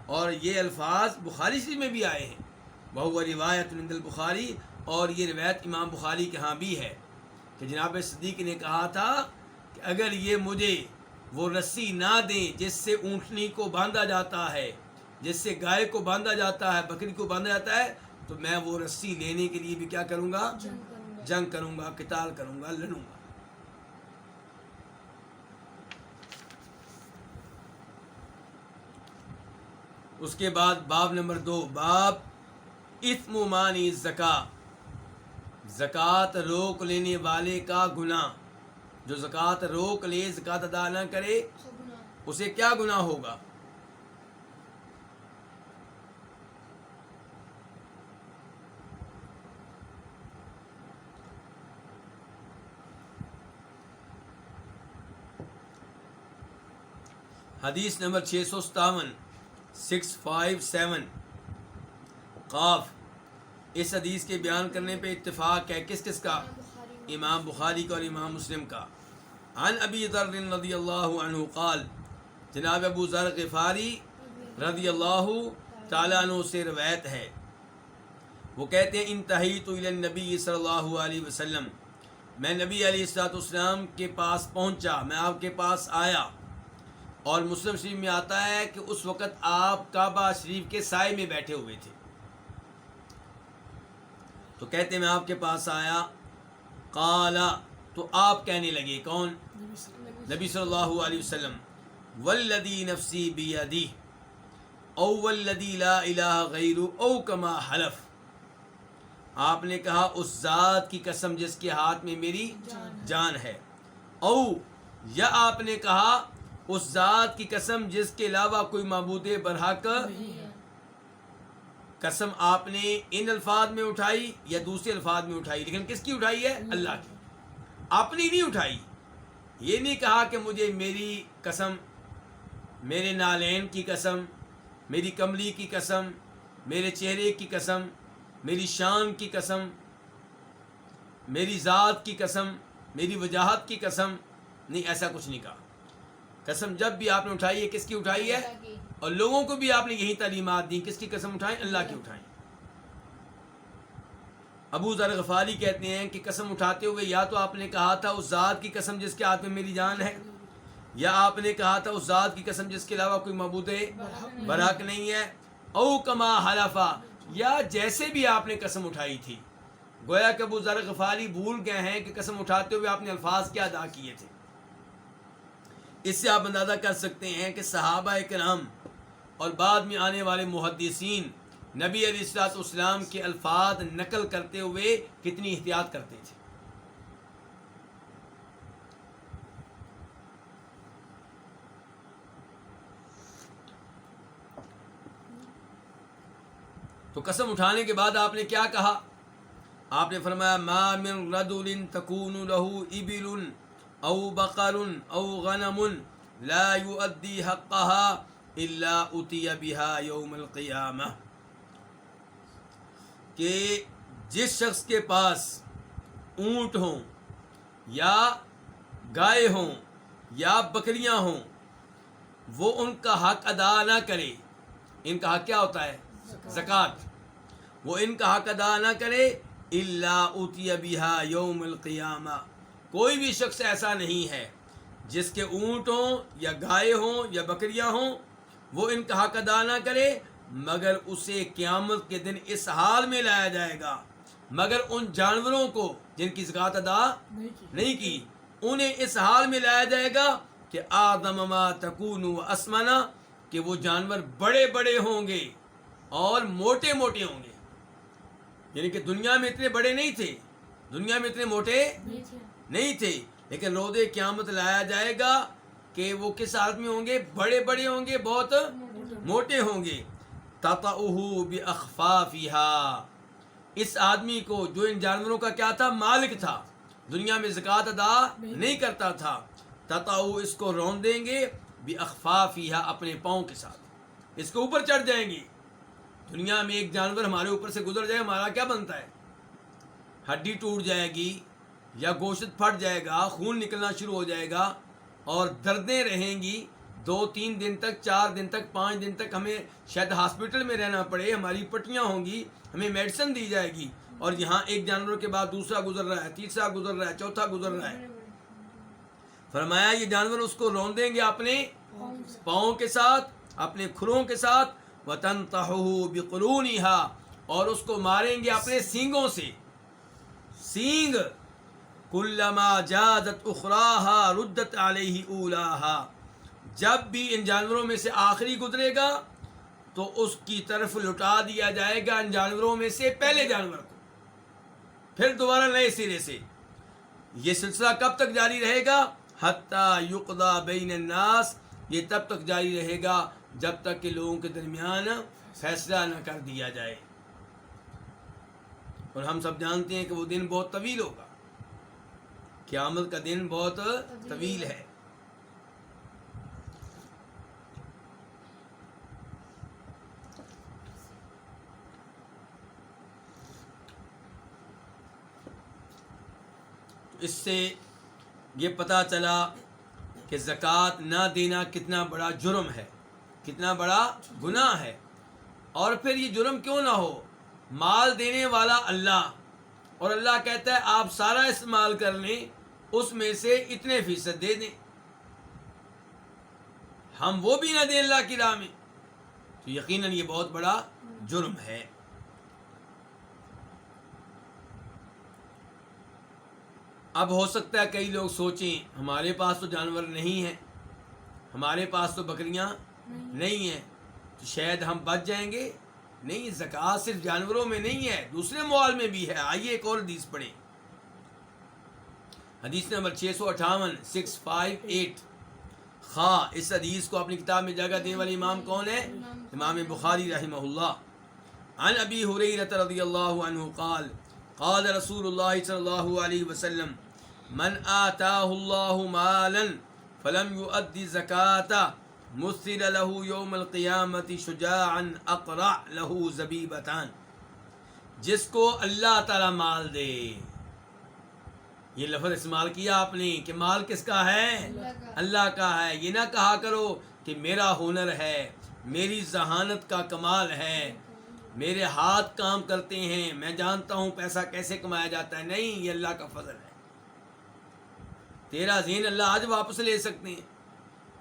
اور یہ الفاظ بخاری شریف میں بھی آئے ہیں، وہو روایت عند البخاری، اور یہ روایت امام بخاری کے ہاں بھی ہے کہ جناب صدیق نے کہا تھا کہ اگر یہ مجھے وہ رسی نہ دیں جس سے اونٹنی کو باندھا جاتا ہے، جس سے گائے کو باندھا جاتا ہے، بکری کو باندھا جاتا ہے، تو میں وہ رسی لینے کے لیے بھی کیا کروں گا؟ جنگ کروں گا، قتال کروں گا، لڑوں گا۔ اس کے بعد باب نمبر 2، باب اثم مانی الزکاۃ، زکوٰۃ روک لینے والے کا گناہ۔ جو زکوٰۃ روک لے، زکوٰۃ ادا نہ کرے، اسے کیا گناہ ہوگا؟ حدیث نمبر 657 657 قاف، اس حدیث کے بیان کرنے پہ اتفاق ہے کس کس کا؟ امام بخاری کا اور امام مسلم کا۔ عن ابی ذر رضی اللہ عنہ قال، جناب ابو ذر غفاری رضی اللہ تعالیٰ عنہ سے روایت ہے، وہ کہتے ہیں انتہیت الی النبی صلی اللہ علیہ وسلم، میں نبی علیہ الصلوۃ والسلام کے پاس پہنچا، میں آپ کے پاس آیا۔ اور مسلم شریف میں آتا ہے کہ اس وقت آپ کعبہ شریف کے سائے میں بیٹھے ہوئے تھے۔ تو کہتے ہیں میں آپ کے پاس آیا، قال، تو آپ کہنے لگے، کون؟ نبی صلی اللہ علیہ وسلم، والذی نفسی بیدہ او والذی لا الہ غیرہ او کما حلف، آپ نے کہا اس ذات کی قسم جس کے ہاتھ میں میری جان ہے، او یا آپ نے کہا اس ذات کی قسم جس کے علاوہ کوئی معبود برحق، قسم آپ نے ان الفاظ میں اٹھائی یا دوسرے الفاظ میں اٹھائی، لیکن کس کی اٹھائی ہے؟ اللہ کی، اپنی نہیں اٹھائی۔ یہ نہیں کہا کہ مجھے میری قسم، میرے نالین کی قسم، میری کملی کی قسم، میرے چہرے کی قسم، میری شان کی قسم، میری ذات کی قسم، میری وجاہت کی قسم، نہیں، ایسا کچھ نہیں کہا۔ قسم جب بھی آپ نے اٹھائی ہے کس کی اٹھائی ہے؟ اور لوگوں کو بھی آپ نے یہی تعلیمات دی، کس کی قسم اٹھائیں؟ اللہ کی اٹھائیں۔ ابو ذر غفاری کہتے ہیں کہ قسم اٹھاتے ہوئے یا تو آپ نے کہا تھا اس ذات کی قسم جس کے ہاتھ میں میری جان ہے، یا آپ نے کہا تھا اس ذات کی قسم جس کے علاوہ کوئی معبود برحق نہیں ہے، او کما حلفا، یا جیسے بھی آپ نے قسم اٹھائی تھی۔ گویا کہ ابو ذر غفاری بھول گئے ہیں کہ قسم اٹھاتے ہوئے آپ نے الفاظ کیا ادا کیے تھے۔ اس سے آپ اندازہ کر سکتے ہیں کہ صحابہ کرام اور بعد میں آنے والے محدثین نبی علیہ الصلوۃ والسلام کے الفاظ نقل کرتے ہوئے کتنی احتیاط کرتے تھے۔ تو قسم اٹھانے کے بعد آپ نے کیا کہا؟ آپ نے فرمایا ما من رجل تکون له ابل او بقر او غنم لا يؤدي حقها الا اتي بها یوم القیامہ، کہ جس شخص کے پاس اونٹ ہوں یا گائے ہوں یا بکریاں ہوں، وہ ان کا حق ادا نہ کرے. ان کا حق کیا ہوتا ہے؟ زکوٰۃ. وہ ان کا حق ادا نہ کرے الا اوتی بها یوم القیامہ. کوئی بھی شخص ایسا نہیں ہے جس کے اونٹ ہوں یا گائے ہوں یا بکریاں ہوں، وہ ان کا حق ادا نہ کرے مگر اسے قیامت کے دن اس حال میں لایا جائے گا، مگر ان جانوروں کو جن کی زکوٰۃ ادا نہیں کی، انہیں اس حال میں لایا جائے گا کہ آدم ما تکون اسمنا، کہ وہ جانور بڑے بڑے ہوں گے اور موٹے موٹے ہوں گے. یعنی کہ دنیا میں اتنے بڑے نہیں تھے، دنیا میں اتنے موٹے نہیں تھے، لیکن روز قیامت لایا جائے گا کہ وہ کس حالت میں ہوں گے؟ بڑے بڑے ہوں گے، بہت موٹے ہوں گے. تطأہ باخفافها، اس آدمی کو جو ان جانوروں کا کیا تھا؟ مالک تھا، دنیا میں زکوٰۃ ادا نہیں کرتا تھا. تطأہ، اس کو رون دیں گے، باخفافها، اپنے پاؤں کے ساتھ اس کے اوپر چڑھ جائیں گے. دنیا میں ایک جانور ہمارے اوپر سے گزر جائے، ہمارا کیا بنتا ہے؟ ہڈی ٹوٹ جائے گی یا گوشت پھٹ جائے گا، خون نکلنا شروع ہو جائے گا اور دردیں رہیں گی 2-3 دن تک، 4 دن تک، 5 دن تک. ہمیں شاید ہاسپٹل میں رہنا پڑے، ہماری پٹیاں ہوں گی، ہمیں میڈیسن دی جائے گی، اور یہاں ایک جانور کے بعد دوسرا گزر رہا ہے، تیسرا گزر رہا ہے، چوتھا گزر رہا ہے. فرمایا یہ جانور اس کو رون دیں گے اپنے پاؤں کے ساتھ، اپنے کھروں کے ساتھ. وَتَنْطَحُهُ بِقُرُونِهَا، اور اس کو ماریں گے اپنے سینگوں سے. سینگ كُلَّمَا جَازَتْ أُخْرَاهَا رُدَّتْ عَلَيْهِ أُولَاهَا، جب بھی ان جانوروں میں سے آخری گزرے گا تو اس کی طرف لوٹا دیا جائے گا ان جانوروں میں سے پہلے جانور کو، پھر دوبارہ نئے سرے سے. یہ سلسلہ کب تک جاری رہے گا؟ حَتَّى يُقْضَى بَيْنَ النَّاسِ، یہ تب تک جاری رہے گا جب تک کہ لوگوں کے درمیان فیصلہ نہ کر دیا جائے. اور ہم سب جانتے ہیں کہ وہ دن بہت طویل ہوگا، قیامت کا دن بہت طویل ہے. اس سے یہ پتہ چلا کہ زکوٰۃ نہ دینا کتنا بڑا جرم ہے، کتنا بڑا گناہ ہے. اور پھر یہ جرم کیوں نہ ہو، مال دینے والا اللہ، اور اللہ کہتا ہے آپ سارا استعمال کر لیں، اس میں سے اتنے فیصد دے دیں، ہم وہ بھی نہ دیں اللہ کی راہ میں، تو یقیناً یہ بہت بڑا جرم ہے. اب ہو سکتا ہے کئی لوگ سوچیں ہمارے پاس تو جانور نہیں ہیں، ہمارے پاس تو بکریاں نہیں ہیں، تو شاید ہم بچ جائیں گے. نہیں، زکوٰۃ صرف جانوروں میں نہیں ہے، دوسرے موال میں بھی ہے. آئیے ایک اور حدیث پڑھیں، حدیث نمبر 658. اس حدیث کو اپنی کتاب میں جگہ دینے والے امام کون ہے؟ امام بخاری رحمہ اللہ. عن ابی ہریرہ رضی اللہ عنہ قال قال رسول اللہ صلی اللہ علیہ وسلم من آتاہ اللہ مالا فلم يؤد زکاة مثل له یوم القیامت شجاعا اقرع له زبیبتان. جس کو اللہ تعالی مال دے، یہ لفظ استعمال کیا آپ نے کہ مال کس کا ہے؟ اللہ کا ہے. یہ نہ کہا کرو کہ میرا ہنر ہے، میری ذہانت کا کمال ہے، میرے ہاتھ کام کرتے ہیں، میں جانتا ہوں پیسہ کیسے کمایا جاتا ہے. نہیں، یہ اللہ کا فضل ہے. تیرا ذہن اللہ آج واپس لے سکتے ہیں،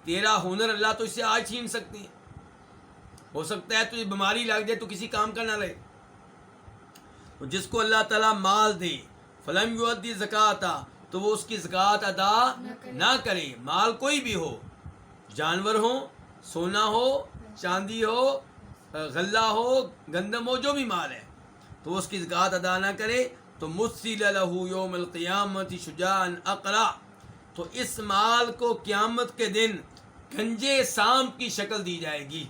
تیرا ہنر اللہ تو اس سے آج چھین سکتے ہیں. ہو سکتا ہے تجھے بیماری لگ جائے تو کسی کام کا نہ رہے. تو جس کو اللہ تعالیٰ مال دے، فلم یؤدی زکاۃ، تو وہ اس کی زکوٰۃ ادا نہ کرے. مال کوئی بھی ہو، جانور ہو، سونا ہو، چاندی ہو، غلہ ہو، گندم ہو، جو بھی مال ہے، تو اس کی زکوٰۃ ادا نہ کرے تو مثل له یوم القیامت شجاعا اقرع، تو اس مال کو قیامت کے دن گنجے سانپ کی شکل دی جائے گی.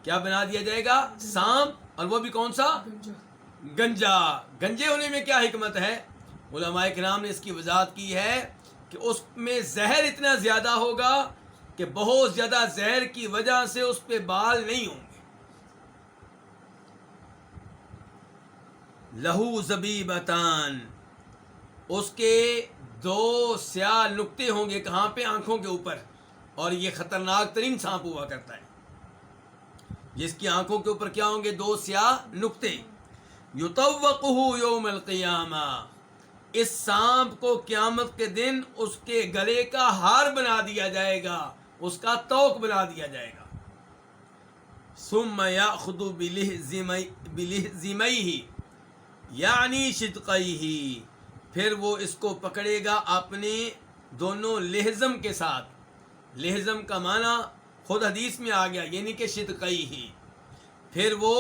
کیا بنا دیا جائے گا؟ سانپ. اور وہ بھی کون سا؟ گنجا، گنجے ہونے میں کیا حکمت ہے؟ علماء کرام نے اس کی وضاحت کی ہے کہ اس میں زہر اتنا زیادہ ہوگا کہ بہت زیادہ زہر کی وجہ سے اس پہ بال نہیں ہوں گے. لہو زبیبتان، اس کے 2 سیاہ نقطے ہوں گے. کہاں پہ؟ آنکھوں کے اوپر. اور یہ خطرناک ترین سانپ ہوا کرتا ہے جس کی آنکھوں کے اوپر کیا ہوں گے؟ 2 سیاہ نقطے. یطوقہ یوم القیامہ، اس سانپ کو قیامت کے دن اس کے گلے کا ہار بنا دیا جائے گا، اس کا توق بنا دیا جائے گا. ثم یاخذ بلحظیمیہ یعنی شدقیہ، پھر وہ اس کو پکڑے گا اپنے دونوں لحظم کے ساتھ. لحظم کا معنی خود حدیث میں آ گیا، یعنی کہ شدقیہ. پھر وہ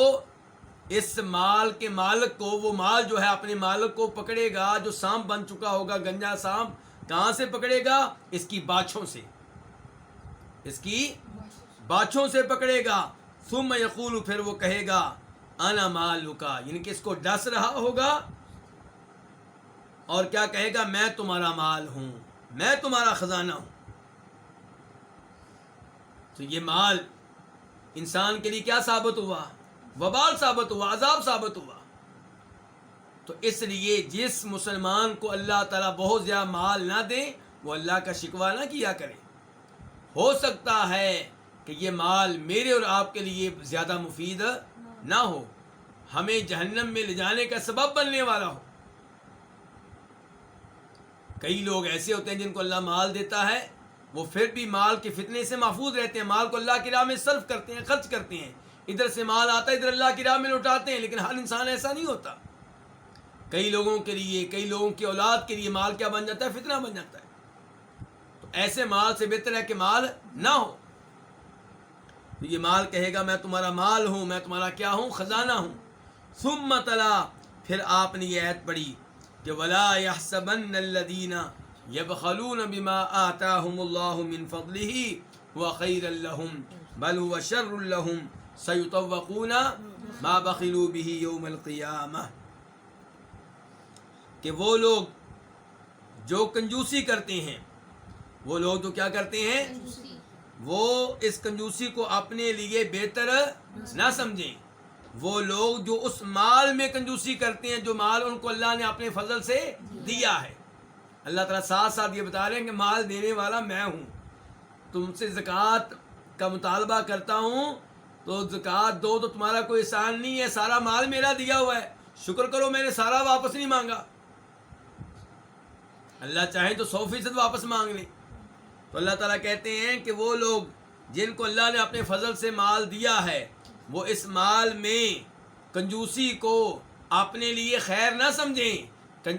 اس مال کے مالک کو، وہ مال جو ہے اپنے مالک کو پکڑے گا جو سانپ بن چکا ہوگا، گنجا سانپ. کہاں سے پکڑے گا؟ اس کی باچھوں سے، اس کی باچھوں سے پکڑے گا. ثم یقول، پھر وہ کہے گا انا مالکا، یعنی کہ اس کو ڈس رہا ہوگا اور کیا کہے گا؟ میں تمہارا مال ہوں، میں تمہارا خزانہ ہوں. تو یہ مال انسان کے لیے کیا ثابت ہوا؟ وبال ثابت ہوا، عذاب ثابت ہوا. تو اس لیے جس مسلمان کو اللہ تعالیٰ بہت زیادہ مال نہ دے وہ اللہ کا شکوہ نہ کیا کرے. ہو سکتا ہے کہ یہ مال میرے اور آپ کے لیے زیادہ مفید نہ ہو، ہمیں جہنم میں لے جانے کا سبب بننے والا ہو. کئی لوگ ایسے ہوتے ہیں جن کو اللہ مال دیتا ہے، وہ پھر بھی مال کے فتنے سے محفوظ رہتے ہیں، مال کو اللہ کی راہ میں صرف کرتے ہیں، خرچ کرتے ہیں. ادھر سے مال آتا ہے ادھر اللہ کی راہ میں لوٹاتے ہیں. لیکن ہر انسان ایسا نہیں ہوتا. کئی لوگوں کے لیے، کئی لوگوں کی اولاد کے لیے مال کیا بن جاتا ہے؟ فتنہ بن جاتا ہے. تو ایسے مال سے بہتر ہے کہ مال نہ ہو. تو یہ مال کہے گا میں تمہارا مال ہوں، میں تمہارا کیا ہوں؟ خزانہ ہوں. ثم تلا، پھر آپ نے یہ آیت پڑھی کہ ولا يحسبن الذين يبخلون بما آتاهم الله من فضله هو خيرا لهم بل هو شر لهم سيطوقون ما بخلوا به يوم القيامة، کہ وہ لوگ جو کنجوسی کرتے ہیں، وہ لوگ جو کیا کرتے ہیں؟ وہ اس کنجوسی کو اپنے لیے بہتر نہ سمجھیں. وہ لوگ جو اس مال میں کنجوسی کرتے ہیں جو مال ان کو اللہ نے اپنے فضل سے دیا ہے. اللہ تعالیٰ ساتھ ساتھ یہ بتا رہے ہیں کہ مال دینے والا میں ہوں. تم سے زکوٰۃ کا مطالبہ کرتا ہوں تو زکوٰۃ دو تو تمہارا کوئی احسان نہیں ہے، سارا مال میرا دیا ہوا ہے، شکر کرو میں نے سارا واپس نہیں مانگا. اللہ چاہے تو 100% واپس مانگ لیں. تو اللہ تعالیٰ کہتے ہیں کہ وہ لوگ جن کو اللہ نے اپنے فضل سے مال دیا ہے وہ اس مال میں کنجوسی کو اپنے لیے خیر نہ سمجھیں.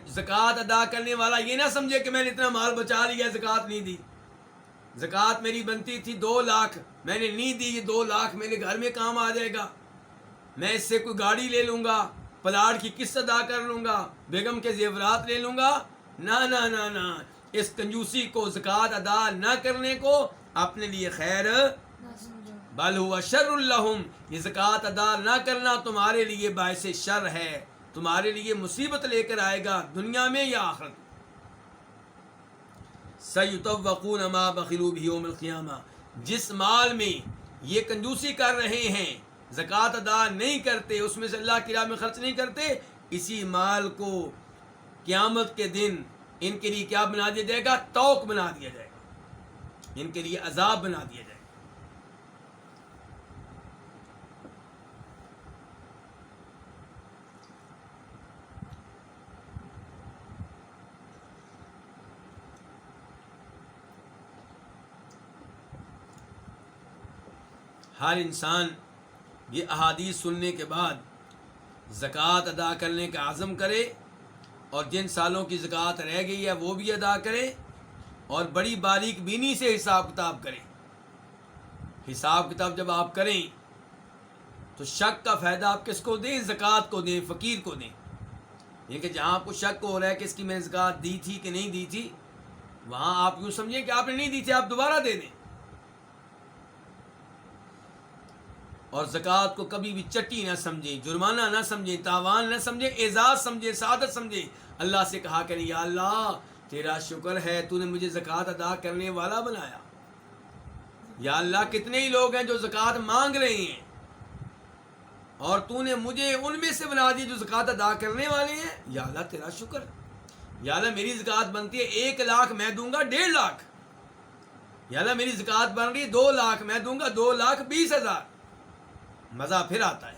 زکوٰۃ ادا کرنے والا یہ نہ سمجھے کہ میں نے اتنا مال بچا لیا، زکوٰۃ نہیں دی. زکوٰۃ میری بنتی تھی 2 لاکھ، میں نے نہیں دی، یہ 2 لاکھ میرے گھر میں کام آ جائے گا، میں اس سے کوئی گاڑی لے لوں گا، پلاٹ کی قسط ادا کر لوں گا، بیگم کے زیورات لے لوں گا. نہ نہ نہ نہ، اس کنجوسی کو، زکوٰۃ ادا نہ کرنے کو اپنے لیے خیر، بل هو شر لهم، یہ زکوٰۃ ادا نہ کرنا تمہارے لیے باعث شر ہے، تمہارے لیے مصیبت لے کر آئے گا دنیا میں یا آخرت. سیطوقون ما بخلوا به یوم القیامہ، جس مال میں یہ کنجوسی کر رہے ہیں، زکوٰۃ ادا نہیں کرتے، اس میں سے اللہ کی راہ میں خرچ نہیں کرتے، اسی مال کو قیامت کے دن ان کے لیے کیا بنا دیا جائے گا؟ توق بنا دیا جائے گا، ان کے لیے عذاب بنا دیا جائے گا. ہر انسان یہ احادیث سننے کے بعد زکوٰۃ ادا کرنے کا عزم کرے، اور جن سالوں کی زکوٰۃ رہ گئی ہے وہ بھی ادا کرے، اور بڑی باریک بینی سے حساب کتاب کریں. حساب کتاب جب آپ کریں تو شک کا فائدہ آپ کس کو دیں؟ زکوٰۃ کو دیں، فقیر کو دیں. یہ کہ جہاں آپ کو شک ہو رہا ہے کہ اس کی میں زکوٰۃ دی تھی کہ نہیں دی تھی، وہاں آپ یوں سمجھیں کہ آپ نے نہیں دی تھی، آپ دوبارہ دے دیں. اور زکوٰۃ کو کبھی بھی چٹی نہ سمجھیں، جرمانہ نہ سمجھیں، تاوان نہ سمجھیں، اعزاز سمجھیں، سعادت سمجھیں۔ اللہ سے کہا کریں یا اللہ تیرا شکر ہے تو نے مجھے زکوٰۃ ادا کرنے والا بنایا۔ یا اللہ کتنے ہی لوگ ہیں جو زکوٰۃ مانگ رہے ہیں اور تو نے مجھے ان میں سے بنا دی جو زکوٰۃ ادا کرنے والے ہیں۔ یا اللہ تیرا شکر۔ یا اللہ میری زکوٰۃ بنتی ہے 1,00,000 میں دوں گا 1,50,000۔ یا اللہ میری زکوٰۃ بن رہی ہے 2,00,000 میں دوں گا 2,20,000۔ مزہ پھر آتا ہے۔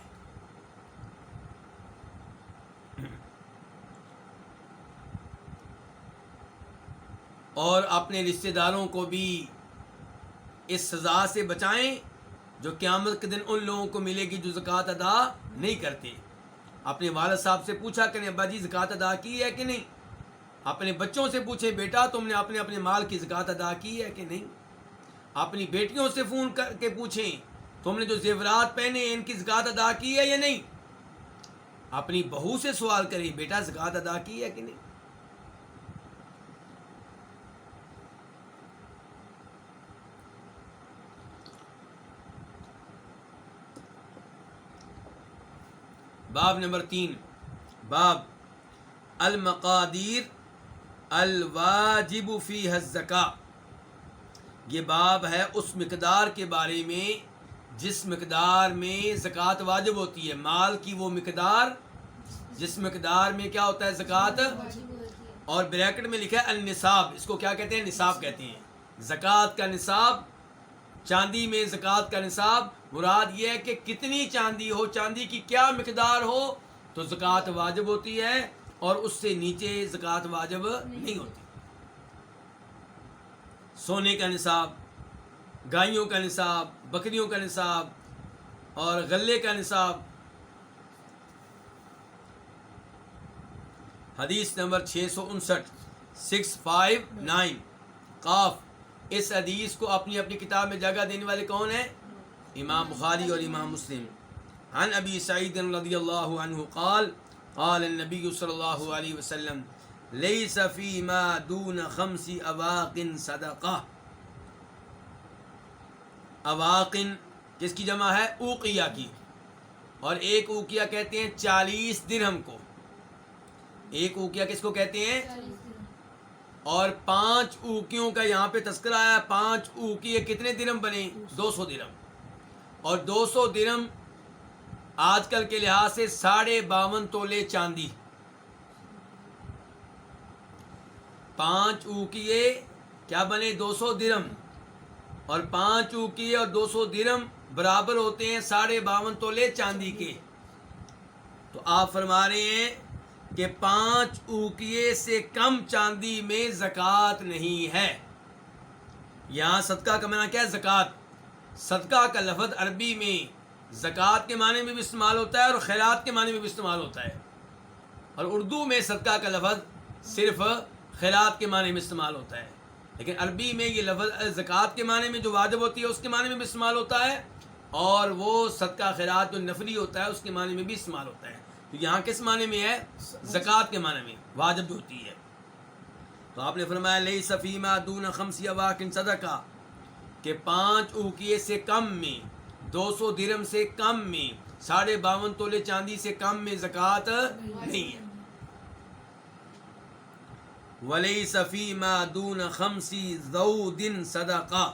اور اپنے رشتہ داروں کو بھی اس سزا سے بچائیں جو قیامت کے دن ان لوگوں کو ملے گی جو زکوٰۃ ادا نہیں کرتے۔ اپنے والد صاحب سے پوچھا کریں ابا جی زکوٰۃ ادا کی ہے کہ نہیں۔ اپنے بچوں سے پوچھیں بیٹا تم نے اپنے مال کی زکوٰۃ ادا کی ہے کہ نہیں۔ اپنی بیٹیوں سے فون کر کے پوچھیں تم نے جو زیورات پہنے ہیں ان کی زکوٰۃ ادا کی ہے یا نہیں۔ اپنی بہو سے سوال کریں بیٹا زکوٰۃ ادا کی ہے کہ نہیں۔ باب نمبر 3، باب المقادیر الواجب فیہا الزکاۃ۔ یہ باب ہے اس مقدار کے بارے میں جس مقدار میں زکوٰۃ واجب ہوتی ہے، مال کی وہ مقدار جس مقدار میں کیا ہوتا ہے زکوٰۃ، اور بریکٹ میں لکھا ہے النصاب، اس کو کیا کہتے ہیں نصاب کہتے ہیں۔ زکوٰۃ کا نصاب، چاندی میں زکوٰۃ کا نصاب مراد یہ ہے کہ کتنی چاندی ہو، چاندی کی کیا مقدار ہو تو زکوٰۃ واجب ہوتی ہے، اور اس سے نیچے زکوٰۃ واجب نہیں ہوتی۔ سونے کا نصاب، گائیوں کا نصاب، بکریوں کا نصاب اور غلے کا نصاب۔ حدیث نمبر 659 قاف۔ اس حدیث کو اپنی اپنی کتاب میں جگہ دینے والے کون ہیں؟ امام بخاری اور امام مسلم۔ عن ابی سعید رضی اللہ عنہ قال قال النبی صلی اللہ علیہ وسلم لیس فیما دون 5 اواق صدقہ۔ اواقن کس کی جمع ہے؟ اوقیہ کی، اور ایک اوقیہ کہتے ہیں 40 درہم کو۔ ایک اوقیہ کس کو کہتے ہیں؟ اور 5 اوقیوں کا یہاں پہ تذکرہ آیا۔ 5 اوقیے کتنے درہم بنے؟ 200 درہم، اور 200 درہم آج کل کے لحاظ سے 52.5 تولے چاندی۔ 5 اوقیے کیا بنے؟ 200 درہم، اور 5 اوقیے اور 200 درہم برابر ہوتے ہیں 52.5 تولے چاندی کے۔ تو آپ فرما رہے ہیں کہ 5 اوقیے سے کم چاندی میں زکوٰۃ نہیں ہے۔ یہاں صدقہ کا معنی کیا ہے؟ زکوٰۃ۔ صدقہ کا لفظ عربی میں زکوٰۃ کے معنی میں بھی استعمال ہوتا ہے اور خیرات کے معنی میں بھی استعمال ہوتا ہے، اور اردو میں صدقہ کا لفظ صرف خیرات کے معنی میں استعمال ہوتا ہے، لیکن عربی میں یہ لفظ زکوٰۃ کے معنی میں جو واجب ہوتی ہے اس کے معنی میں بھی استعمال ہوتا ہے، اور وہ صدقہ خیرات جو نفلی ہوتا ہے اس کے معنی میں بھی استعمال ہوتا ہے۔ تو یہاں کس معنی میں ہے؟ زکوٰۃ کے معنی میں، واجب جو ہوتی ہے۔ تو آپ نے فرمایا لیس فیما دون 5 اواق صدقہ، کہ 5 اوقیے سے کم میں، 200 درہم سے کم میں، 52.5 تولے چاندی سے کم میں زکوٰۃ نہیں ہے۔ ولیس فیما دون 5 ذود صدقہ،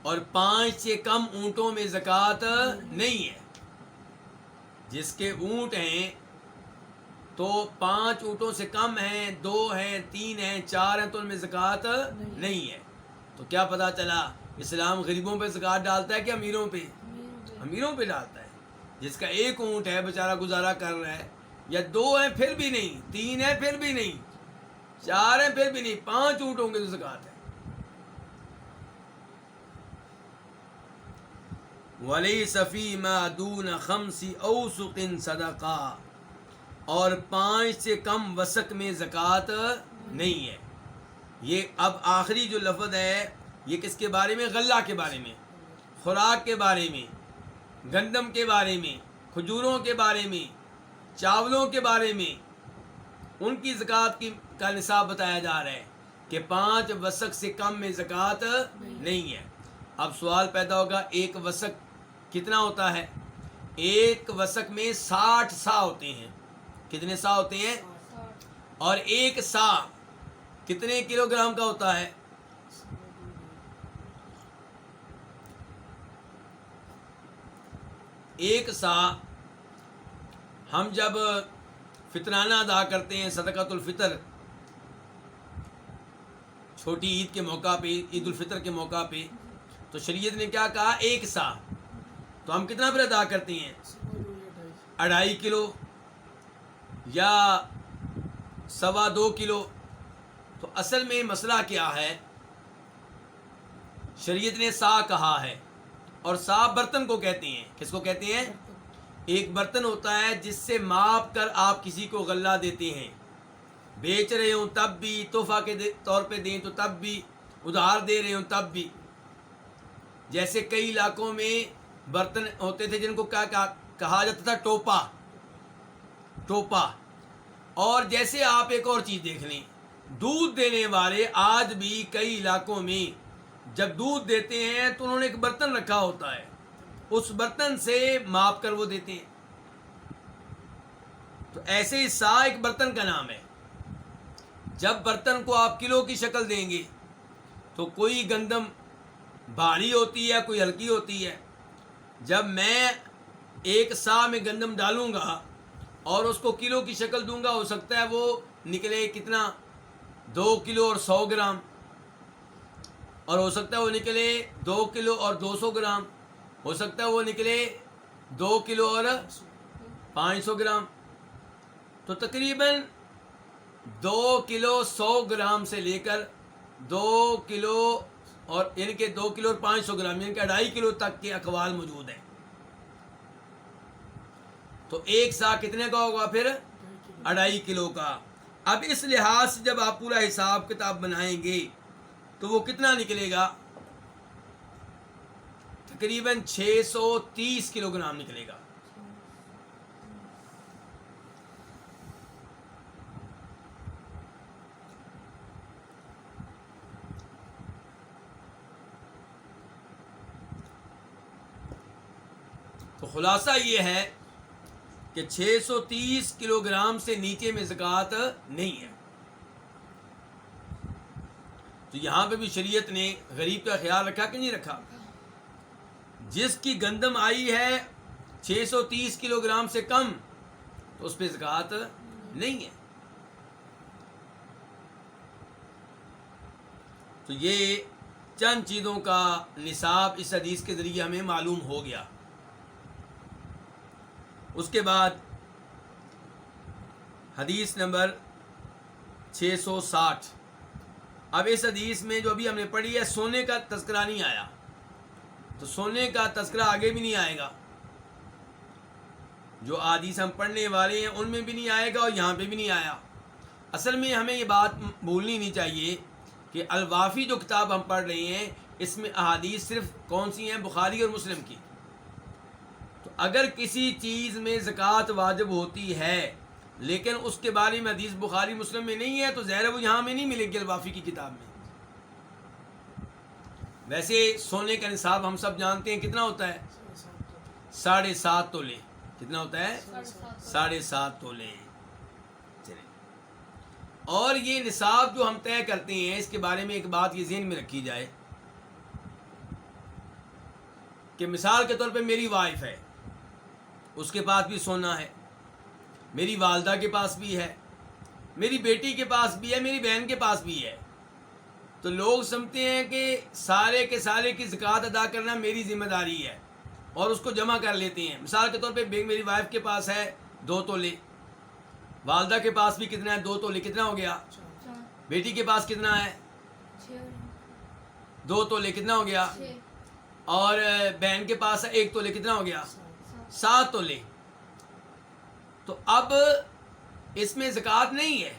اور 5 سے کم اونٹوں میں زکوٰۃ نہیں ہے۔ جس کے اونٹ ہیں تو 5 اونٹوں سے کم ہیں، 2 ہیں، 3 ہیں، 4 ہیں، تو ان میں زکوٰۃ نہیں ہے۔ تو کیا پتہ چلا اسلام غریبوں پہ زکوٰۃ ڈالتا ہے کہ امیروں پہ؟ امیروں پہ ڈالتا ہے۔ جس کا ایک اونٹ ہے بیچارہ گزارا کر رہا ہے، یا 2 ہیں پھر بھی نہیں، 3 ہیں پھر بھی نہیں، 4 ہیں پھر بھی نہیں، 5 اونٹ ہوں گے تو زکوٰۃ ہے۔ وَلَيْسَ فِيمَا دُونَ 5 أَوْسُقٍ صَدَقَةٌ، اور 5 سے کم وسق میں زکوٰۃ نہیں ہے۔ یہ اب آخری جو لفظ ہے یہ کس کے بارے میں؟ غلہ کے بارے میں، خوراک کے بارے میں، گندم کے بارے میں، کھجوروں کے بارے میں، چاولوں کے بارے میں، ان کی زکوٰۃ کا نصاب بتایا جا رہا ہے کہ 5 وسق سے کم میں زکوٰۃ نہیں ہے۔ اب سوال پیدا ہوگا ایک وسق کتنا ہوتا ہے؟ ایک وسق میں 60 سا ہوتے ہیں. کتنے سا ہوتے ہیں؟ اور ایک سا کتنے کلو گرام کا ہوتا ہے؟ ایک سا ہم جب فطرانہ ادا کرتے ہیں، صدقۃ الفطر، چھوٹی عید کے موقع پہ، عید الفطر کے موقع پہ، تو شریعت نے کیا کہا؟ ایک سا. تو ہم کتنا پھر ادا کرتے ہیں؟ 2.5 کلو یا 2.25 کلو. تو اصل میں مسئلہ کیا ہے؟ شریعت نے سا کہا ہے، اور سا برتن کو کہتے ہیں. کس کو کہتے ہیں؟ ایک برتن ہوتا ہے جس سے ماپ کر آپ کسی کو غلہ دیتے ہیں، بیچ رہے ہوں تب بھی، تحفہ کے طور پہ دیں تو تب بھی، ادھار دے رہے ہوں تب بھی. جیسے کئی علاقوں میں برتن ہوتے تھے جن کو کیا کہا جاتا تھا؟ ٹوپا. ٹوپا. اور جیسے آپ ایک اور چیز دیکھ لیں، دودھ دینے والے آج بھی کئی علاقوں میں جب دودھ دیتے ہیں تو انہوں نے ایک برتن رکھا ہوتا ہے، اس برتن سے ماپ کر وہ دیتے ہیں. تو ایسے ہی سا ایک برتن کا نام ہے. جب برتن کو آپ کلو کی شکل دیں گے تو کوئی گندم بھاری ہوتی ہے، کوئی ہلکی ہوتی ہے. جب میں ایک سا میں گندم ڈالوں گا اور اس کو کلو کی شکل دوں گا، ہو سکتا ہے وہ نکلے کتنا؟ 2 کلو اور 100 گرام. اور ہو سکتا ہے وہ نکلے 2 کلو اور 200 گرام. ہو سکتا ہے وہ نکلے 2 کلو اور 500 گرام. تو تقریباً 2 کلو 100 گرام سے لے کر 2 کلو اور یعنی کہ 2 کلو اور 500 گرام یعنی کہ 2.5 کلو تک کے اقوال موجود ہیں. تو ایک سا کتنے کا ہوگا پھر؟ 2.5 کلو کا. اب اس لحاظ سے جب آپ پورا حساب کتاب بنائیں گے تو وہ کتنا نکلے گا؟ تقریباً 630 کلو گرام نکلے گا. تو خلاصہ یہ ہے کہ 630 کلو گرام سے نیچے میں زکوٰۃ نہیں ہے. تو یہاں پہ بھی شریعت نے غریب کا خیال رکھا کہ نہیں رکھا؟ جس کی گندم آئی ہے 630 کلو گرام سے کم تو اس پہ زکوٰۃ نہیں ہے. تو یہ چند چیزوں کا نصاب اس حدیث کے ذریعے ہمیں معلوم ہو گیا. اس کے بعد حدیث نمبر 660. اب اس حدیث میں جو ابھی ہم نے پڑھی ہے، سونے کا تذکرہ نہیں آیا، تو سونے کا تذکرہ آگے بھی نہیں آئے گا. جو احادیث ہم پڑھنے والے ہیں ان میں بھی نہیں آئے گا اور یہاں پہ بھی نہیں آیا. اصل میں ہمیں یہ بات بھولنی نہیں چاہیے کہ الوافی جو کتاب ہم پڑھ رہے ہیں اس میں احادیث صرف کون سی ہیں؟ بخاری اور مسلم کی. تو اگر کسی چیز میں زکوٰۃ واجب ہوتی ہے لیکن اس کے بارے میں حدیث بخاری مسلم میں نہیں ہے تو ظاہر ہے وہ یہاں میں نہیں ملے گی الوافی کی کتاب میں. ویسے سونے کا نصاب ہم سب جانتے ہیں کتنا ہوتا ہے؟ 7.5 تولے. کتنا ہوتا ہے؟ 7.5 تولے. چلیں، اور یہ نصاب جو ہم طے کرتے ہیں اس کے بارے میں ایک بات یہ ذہن میں رکھی جائے کہ مثال کے طور پہ میری وائف ہے، اس کے پاس بھی سونا ہے، میری والدہ کے پاس بھی ہے، میری بیٹی کے پاس بھی ہے، میری بہن کے پاس بھی ہے. تو لوگ سمجھتے ہیں کہ سارے کے سارے کی زکوٰۃ ادا کرنا میری ذمہ داری ہے اور اس کو جمع کر لیتے ہیں. مثال کے طور پہ میری وائف کے پاس ہے 2 تولے، والدہ کے پاس بھی کتنا ہے؟ 2 تولے. کتنا ہو گیا؟ بیٹی کے پاس کتنا ہے؟ 2 تولے. کتنا ہو گیا؟ اور بہن کے پاس ہے 1 تولے. کتنا ہو گیا؟ 7 تولے. تو اب اس میں زکوٰۃ نہیں ہے،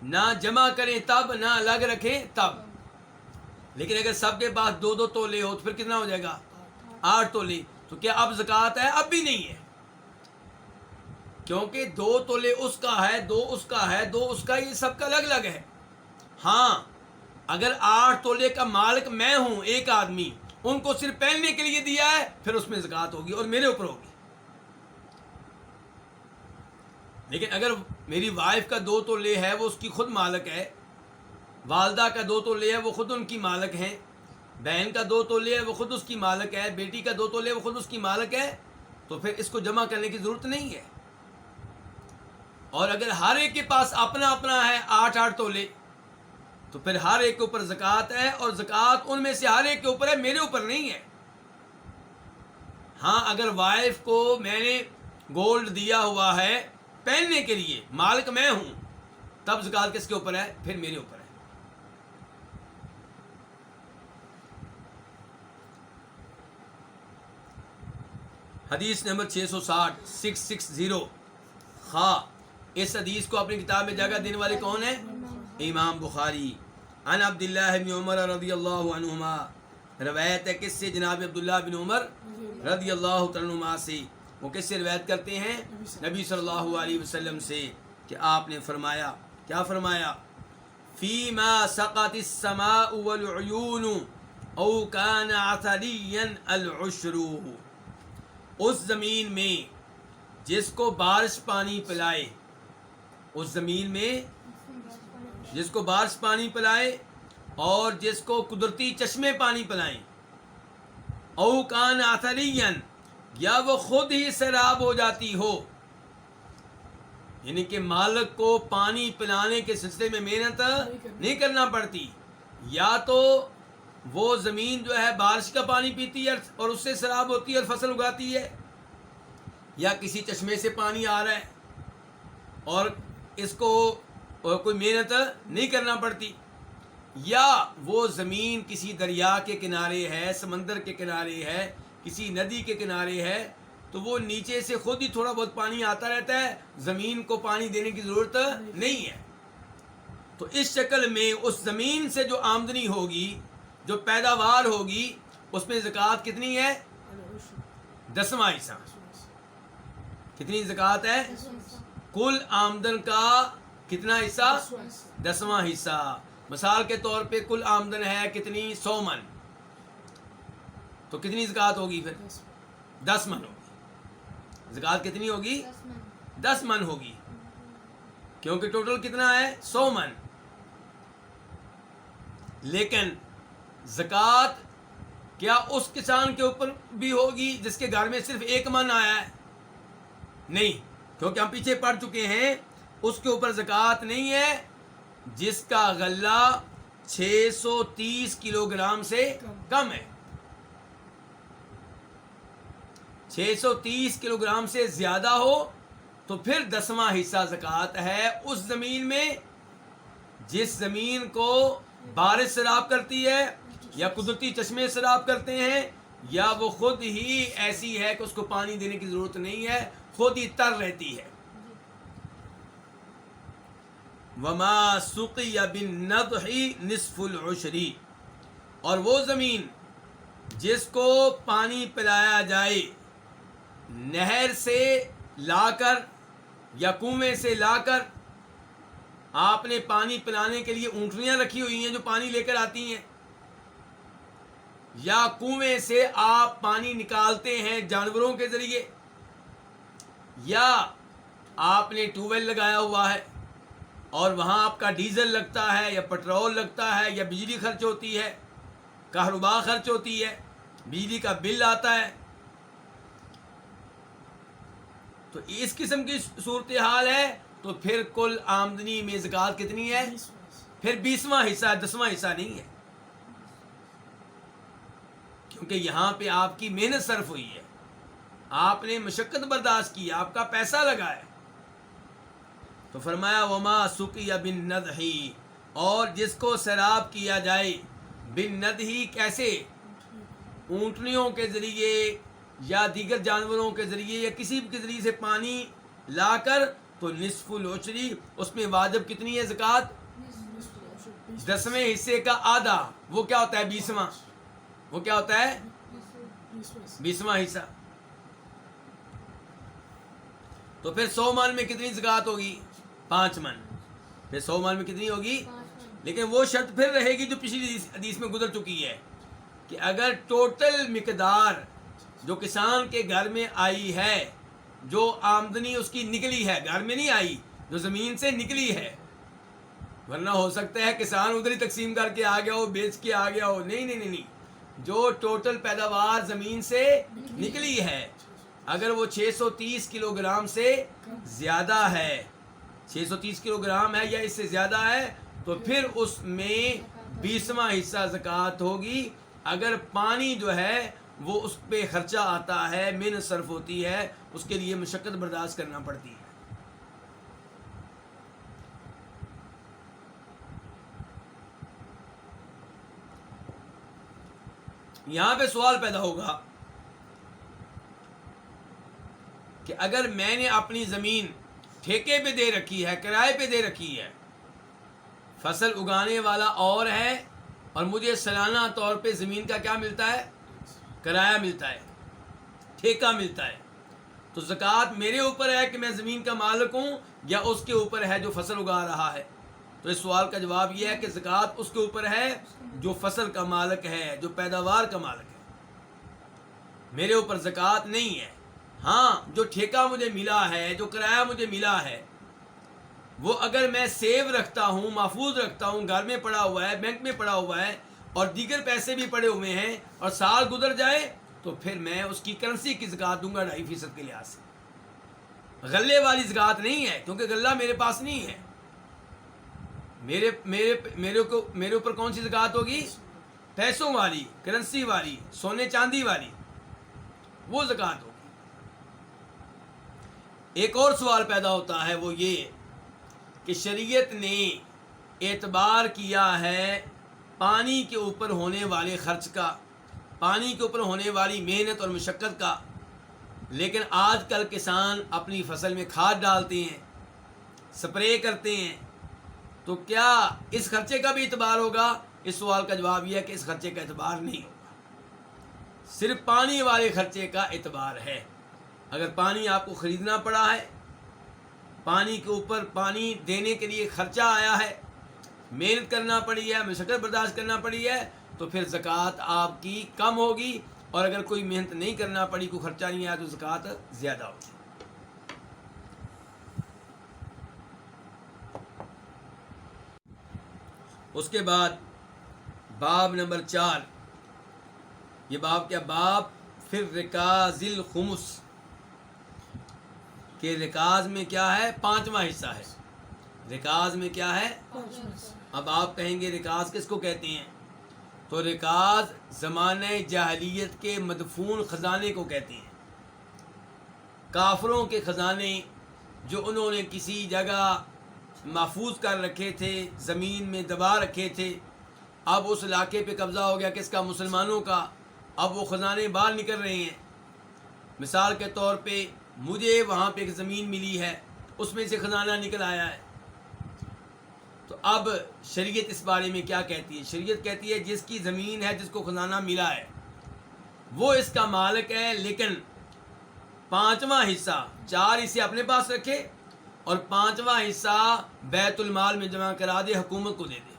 نہ جمع کریں تب، نہ الگ رکھیں تب. لیکن اگر سب کے پاس 2 تولے ہو تو پھر کتنا ہو جائے گا؟ 8 تولے. تو کیا اب زکوٰۃ ہے؟ اب بھی نہیں ہے، کیونکہ 2 تولے اس کا ہے، 2 اس کا ہے، 2 اس کا، یہ سب کا الگ الگ ہے. ہاں اگر 8 تولے کا مالک میں ہوں ایک آدمی ان کو صرف پہننے کے لیے دیا ہے، پھر اس میں زکوٰۃ ہوگی اور میرے اوپر ہوگی۔ لیکن اگر میری وائف کا 2 تولے ہے، وہ اس کی خود مالک ہے، والدہ کا 2 تولے ہے، وہ خود ان کی مالک ہیں، بہن کا 2 تولے ہے، وہ خود اس کی مالک ہے، بیٹی کا 2 تولے ہے، وہ خود اس کی مالک ہے، تو پھر اس کو جمع کرنے کی ضرورت نہیں ہے۔ اور اگر ہر ایک کے پاس اپنا اپنا ہے 8 تولے، تو پھر ہر ایک کے اوپر زکوٰۃ ہے، اور زکوٰۃ ان میں سے ہر ایک کے اوپر ہے، میرے اوپر نہیں ہے۔ ہاں اگر وائف کو میں نے گولڈ دیا ہوا ہے پہننے کے لیے، مالک میں ہوں، تب زکوٰۃ کس کے اوپر ہے؟ پھر میرے اوپر ہے۔ حدیث نمبر 660 خواہ اس حدیث کو اپنی کتاب میں جگہ دینے والے کون ہیں؟ امام بخاری۔ عن عبداللہ بن عمر رضی اللہ عنہما، روایت ہے کس سے؟ جناب عبداللہ بن عمر رضی اللہ عنہما سے۔ وہ کس سے روایت کرتے ہیں؟ نبی صلی اللہ علیہ وسلم سے، کہ آپ نے فرمایا، کیا فرمایا؟ فیما سقط السماء والعیون او کان عثریا العشر، اس زمین میں جس کو بارش پانی پلائے، اس زمین میں جس کو بارش پانی پلائے اور جس کو قدرتی چشمے پانی پلائیں، او کان عثریا، یا وہ خود ہی سیراب ہو جاتی ہو، یعنی کہ مالک کو پانی پلانے کے سلسلے میں محنت نہیں کرنا پڑتی، یا تو وہ زمین جو ہے بارش کا پانی پیتی ہے اور اس سے سیراب ہوتی ہے اور فصل اگاتی ہے، یا کسی چشمے سے پانی آ رہا ہے اور اس کو کوئی محنت نہیں کرنا پڑتی، یا وہ زمین کسی دریا کے کنارے ہے، سمندر کے کنارے ہے، کسی ندی کے کنارے ہے، تو وہ نیچے سے خود ہی تھوڑا بہت پانی آتا رہتا ہے، زمین کو پانی دینے کی ضرورت نہیں ہے۔ تو اس شکل میں اس زمین سے جو آمدنی ہوگی، جو پیداوار ہوگی، اس میں زکوٰۃ کتنی ہے؟ 10واں حصہ۔ کتنی زکوٰۃ ہے؟ کل آمدن کا کتنا حصہ؟ 10واں حصہ۔ مثال کے طور پہ کل آمدن ہے کتنی؟ 100 من، تو کتنی زکوٰۃ ہوگی پھر؟ 10 من ہوگی۔ زکوٰۃ کتنی ہوگی؟ 10 من ہوگی، کیونکہ ٹوٹل کتنا ہے؟ 100 من۔ لیکن زکوٰۃ کیا اس کسان کے اوپر بھی ہوگی جس کے گھر میں صرف 1 من آیا ہے؟ نہیں، کیونکہ ہم پیچھے پڑھ چکے ہیں اس کے اوپر زکوٰۃ نہیں ہے جس کا غلہ 630 کلو گرام سے کم ہے۔ 630 کلو گرام سے زیادہ ہو تو پھر 10واں حصہ زکوٰۃ ہے اس زمین میں جس زمین کو بارش سیراب کرتی ہے، یا قدرتی چشمے سیراب کرتے ہیں، یا وہ خود ہی ایسی ہے کہ اس کو پانی دینے کی ضرورت نہیں ہے، خود ہی تر رہتی ہے۔ وما سقی بالنضح نصف العشر، اور وہ زمین جس کو پانی پلایا جائے نہر سے لا کر یا کنویں سے لا کر، آپ نے پانی پلانے کے لیے اونٹنیاں رکھی ہوئی ہیں جو پانی لے کر آتی ہیں، یا کنویں سے آپ پانی نکالتے ہیں جانوروں کے ذریعے، یا آپ نے ٹیوب ویل لگایا ہوا ہے اور وہاں آپ کا ڈیزل لگتا ہے یا پٹرول لگتا ہے یا بجلی خرچ ہوتی ہے، کہربا خرچ ہوتی ہے، بجلی کا بل آتا ہے، تو اس قسم کی صورتحال ہے، تو پھر کل آمدنی میں زکوٰۃ کتنی ہے؟ پھر 20واں حصہ ہے، 10واں حصہ نہیں ہے، کیونکہ یہاں پہ آپ کی محنت صرف ہوئی ہے، آپ نے مشقت برداشت کی، آپ کا پیسہ لگا ہے۔ تو فرمایا وما سقی بالنضح، اور جس کو سیراب کیا جائے بالنضح، کیسے؟ اونٹنیوں کے ذریعے یا دیگر جانوروں کے ذریعے یا کسی بھی کے ذریعے سے پانی لا کر، تو نصف العشر، اس میں واجب کتنی ہے زکوٰۃ؟ 10ویں حصے کا آدھا، وہ کیا ہوتا ہے؟ 20واں، وہ کیا ہوتا ہے؟ 20واں حصہ۔ تو پھر 100 من میں کتنی زکوٰۃ ہوگی؟ 5 من۔ پھر 100 من میں کتنی ہوگی؟ لیکن وہ شرط پھر رہے گی جو پچھلی حدیث میں گزر چکی ہے کہ اگر ٹوٹل مقدار جو کسان کے گھر میں آئی ہے، جو آمدنی اس کی نکلی ہے، گھر میں نہیں آئی، جو زمین سے نکلی ہے، ورنہ ہو سکتا ہے کسان ادھر ہی تقسیم کر کے آ گیا ہو، بیچ کے آ گیا ہو، نہیں، جو ٹوٹل پیداوار زمین سے نکلی ہے، اگر وہ 630 کلو گرام سے زیادہ ہے، 630 کلو گرام ہے یا اس سے زیادہ ہے، تو پھر اس میں 20واں حصہ زکوٰۃ ہوگی۔ اگر پانی جو ہے وہ اس پہ خرچہ آتا ہے، محنت صرف ہوتی ہے، اس کے لیے مشقت برداشت کرنا پڑتی ہے۔ یہاں پہ سوال پیدا ہوگا کہ اگر میں نے اپنی زمین ٹھیکے پہ دے رکھی ہے، کرائے پہ دے رکھی ہے، فصل اگانے والا اور ہے، اور مجھے سالانہ طور پہ زمین کا کیا ملتا ہے؟ کرایہ ملتا ہے، ٹھیکہ ملتا ہے، تو زکوٰۃ میرے اوپر ہے کہ میں زمین کا مالک ہوں، یا اس کے اوپر ہے جو فصل اگا رہا ہے؟ تو اس سوال کا جواب یہ ہے کہ زکوٰۃ اس کے اوپر ہے جو فصل کا مالک ہے، جو پیداوار کا مالک ہے، میرے اوپر زکوٰۃ نہیں ہے۔ ہاں، جو ٹھیکہ مجھے ملا ہے، جو کرایہ مجھے ملا ہے، وہ اگر میں سیو رکھتا ہوں، محفوظ رکھتا ہوں، گھر میں پڑا ہوا ہے، بینک میں پڑا ہوا ہے، اور دیگر پیسے بھی پڑے ہوئے ہیں، اور سال گزر جائے، تو پھر میں اس کی کرنسی کی زکوٰۃ دوں گا 2.5% کے لحاظ سے۔ غلے والی زکوٰۃ نہیں ہے، کیونکہ غلہ میرے پاس نہیں ہے۔ میرے اوپر کون سی زکوٰۃ ہوگی؟ پیسوں والی، کرنسی والی، سونے چاندی والی، وہ زکوٰۃ ہوگی۔ ایک اور سوال پیدا ہوتا ہے، وہ یہ کہ شریعت نے اعتبار کیا ہے پانی کے اوپر ہونے والے خرچ کا، پانی کے اوپر ہونے والی محنت اور مشقت کا، لیکن آج کل کسان اپنی فصل میں کھاد ڈالتے ہیں، سپرے کرتے ہیں، تو کیا اس خرچے کا بھی اعتبار ہوگا؟ اس سوال کا جواب یہ ہے کہ اس خرچے کا اعتبار نہیں ہوگا، صرف پانی والے خرچے کا اعتبار ہے۔ اگر پانی آپ کو خریدنا پڑا ہے، پانی کے اوپر پانی دینے کے لیے خرچہ آیا ہے، محنت کرنا پڑی ہے، مشقت برداشت کرنا پڑی ہے، تو پھر زکوٰۃ آپ کی کم ہوگی، اور اگر کوئی محنت نہیں کرنا پڑی، کوئی خرچہ نہیں آیا، تو زکوٰۃ زیادہ ہوگی۔ اس کے بعد باب نمبر 4، یہ باب کیا؟ باب پھر رکاز الخمس، کہ رکاز میں کیا ہے؟ 5واں حصہ ہے۔ رکاز میں کیا ہے؟ اب آپ کہیں گے رکاز کس کو کہتے ہیں؟ تو رکاز زمانہ جاہلیت کے مدفون خزانے کو کہتے ہیں، کافروں کے خزانے جو انہوں نے کسی جگہ محفوظ کر رکھے تھے، زمین میں دبا رکھے تھے، اب اس علاقے پہ قبضہ ہو گیا، کس کا؟ مسلمانوں کا۔ اب وہ خزانے باہر نکل رہے ہیں۔ مثال کے طور پہ مجھے وہاں پہ ایک زمین ملی ہے، اس میں سے خزانہ نکل آیا ہے، تو اب شریعت اس بارے میں کیا کہتی ہے؟ شریعت کہتی ہے جس کی زمین ہے، جس کو خزانہ ملا ہے، وہ اس کا مالک ہے، لیکن 5واں حصہ، 4 حصے اپنے پاس رکھے، اور 5واں حصہ بیت المال میں جمع کرا دے، حکومت کو دے دے،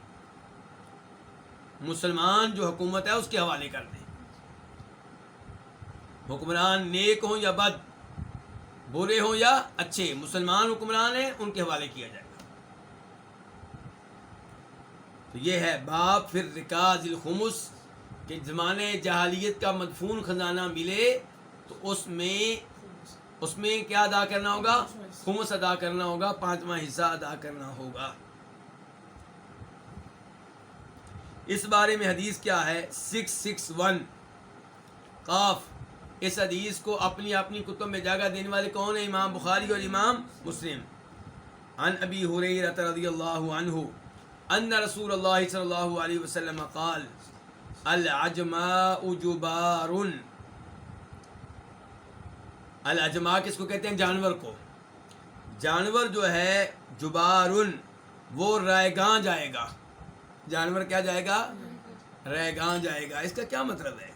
مسلمان جو حکومت ہے اس کے حوالے کر دے۔ حکمران نیک ہوں یا بد، برے ہوں یا اچھے، مسلمان حکمران ہیں، ان کے حوالے کیا جائے گا۔ تو یہ ہے باب پھر رکاز الخمس، کہ زمانے جاہلیت کا مدفون خزانہ ملے تو اس میں کیا ادا کرنا ہوگا؟ خمس ادا کرنا ہوگا، 5واں حصہ ادا کرنا ہوگا۔ اس بارے میں حدیث کیا ہے؟ 661 قاف۔ اس حدیث کو اپنی اپنی کتب میں جگہ دینے والے کون ہیں؟ امام بخاری اور امام مسلم۔ عن ابی ہریرہ رضی اللہ عنہ ان رسول اللہ صلی اللہ علیہ وسلم قال العجماء جبار۔ العجماء کس کو کہتے ہیں؟ جانور کو۔ جانور جو ہے جبارن، وہ رائگاں جائے گا۔ جانور کیا جائے گا؟ رائگاں جائے گا۔ اس کا کیا مطلب ہے؟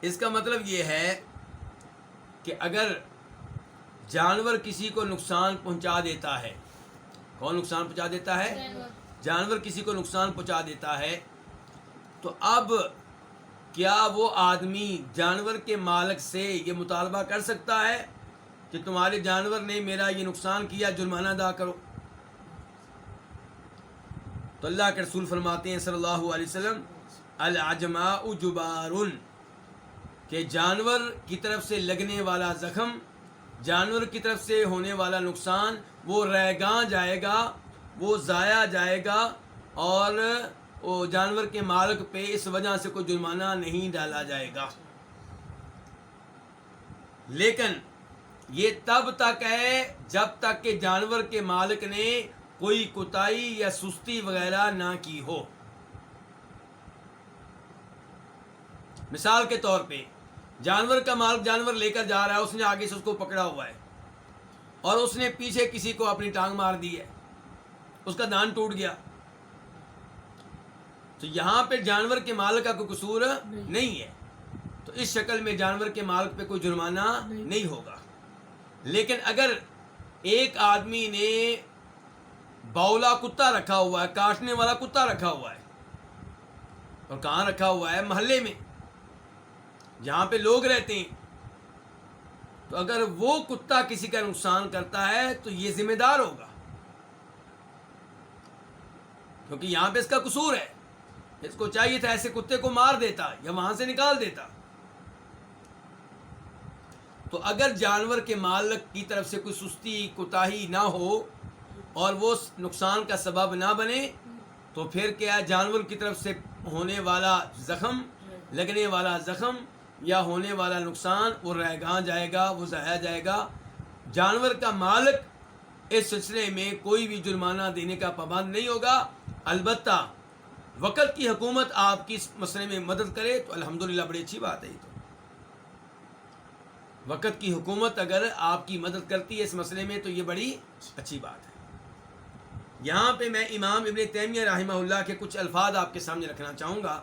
اس کا مطلب یہ ہے کہ اگر جانور کسی کو نقصان پہنچا دیتا ہے، کون نقصان پہنچا دیتا ہے؟ جانور کسی کو نقصان پہنچا دیتا ہے، تو اب کیا وہ آدمی جانور کے مالک سے یہ مطالبہ کر سکتا ہے کہ تمہارے جانور نے میرا یہ نقصان کیا، جرمانہ ادا کرو؟ تو اللہ کے رسول فرماتے ہیں صلی اللہ علیہ وسلم العجماء جبار، کہ جانور کی طرف سے لگنے والا زخم، جانور کی طرف سے ہونے والا نقصان وہ ریگاں جائے گا، وہ ضائع جائے گا، اور وہ جانور کے مالک پہ اس وجہ سے کوئی جرمانہ نہیں ڈالا جائے گا۔ لیکن یہ تب تک ہے جب تک کہ جانور کے مالک نے کوئی کوتاہی یا سستی وغیرہ نہ کی ہو۔ مثال کے طور پہ جانور کا مالک جانور لے کر جا رہا ہے، اس نے آگے سے اس کو پکڑا ہوا ہے اور اس نے پیچھے کسی کو اپنی ٹانگ مار دی ہے، اس کا دان ٹوٹ گیا، تو یہاں پہ جانور کے مالک کا کوئی قصور نہیں ہے، تو اس شکل میں جانور کے مالک پہ کوئی جرمانہ نہیں ہوگا۔ لیکن اگر ایک آدمی نے بولا کتا رکھا ہوا ہے، کاٹنے والا کتا رکھا ہوا ہے، اور کہاں رکھا ہوا ہے؟ محلے میں جہاں پہ لوگ رہتے ہیں، تو اگر وہ کتا کسی کا نقصان کرتا ہے تو یہ ذمہ دار ہوگا، کیونکہ یہاں پہ اس کا قصور ہے، اس کو چاہیے تھا ایسے کتے کو مار دیتا یا وہاں سے نکال دیتا۔ تو اگر جانور کے مالک کی طرف سے کوئی سستی کوتاہی نہ ہو اور وہ نقصان کا سبب نہ بنے، تو پھر کیا جانور کی طرف سے ہونے والا زخم، لگنے والا زخم یا ہونے والا نقصان وہ ریگاں جائے گا، وہ ضائع جائے گا۔ جانور کا مالک اس سلسلے میں کوئی بھی جرمانہ دینے کا پابند نہیں ہوگا۔ البتہ وقت کی حکومت آپ کی اس مسئلے میں مدد کرے تو الحمدللہ بڑی اچھی بات ہے۔ یہ تو وقت کی حکومت اگر آپ کی مدد کرتی ہے اس مسئلے میں تو یہ بڑی اچھی بات ہے۔ یہاں پہ میں امام ابن تیمیہ رحمہ اللہ کے کچھ الفاظ آپ کے سامنے رکھنا چاہوں گا،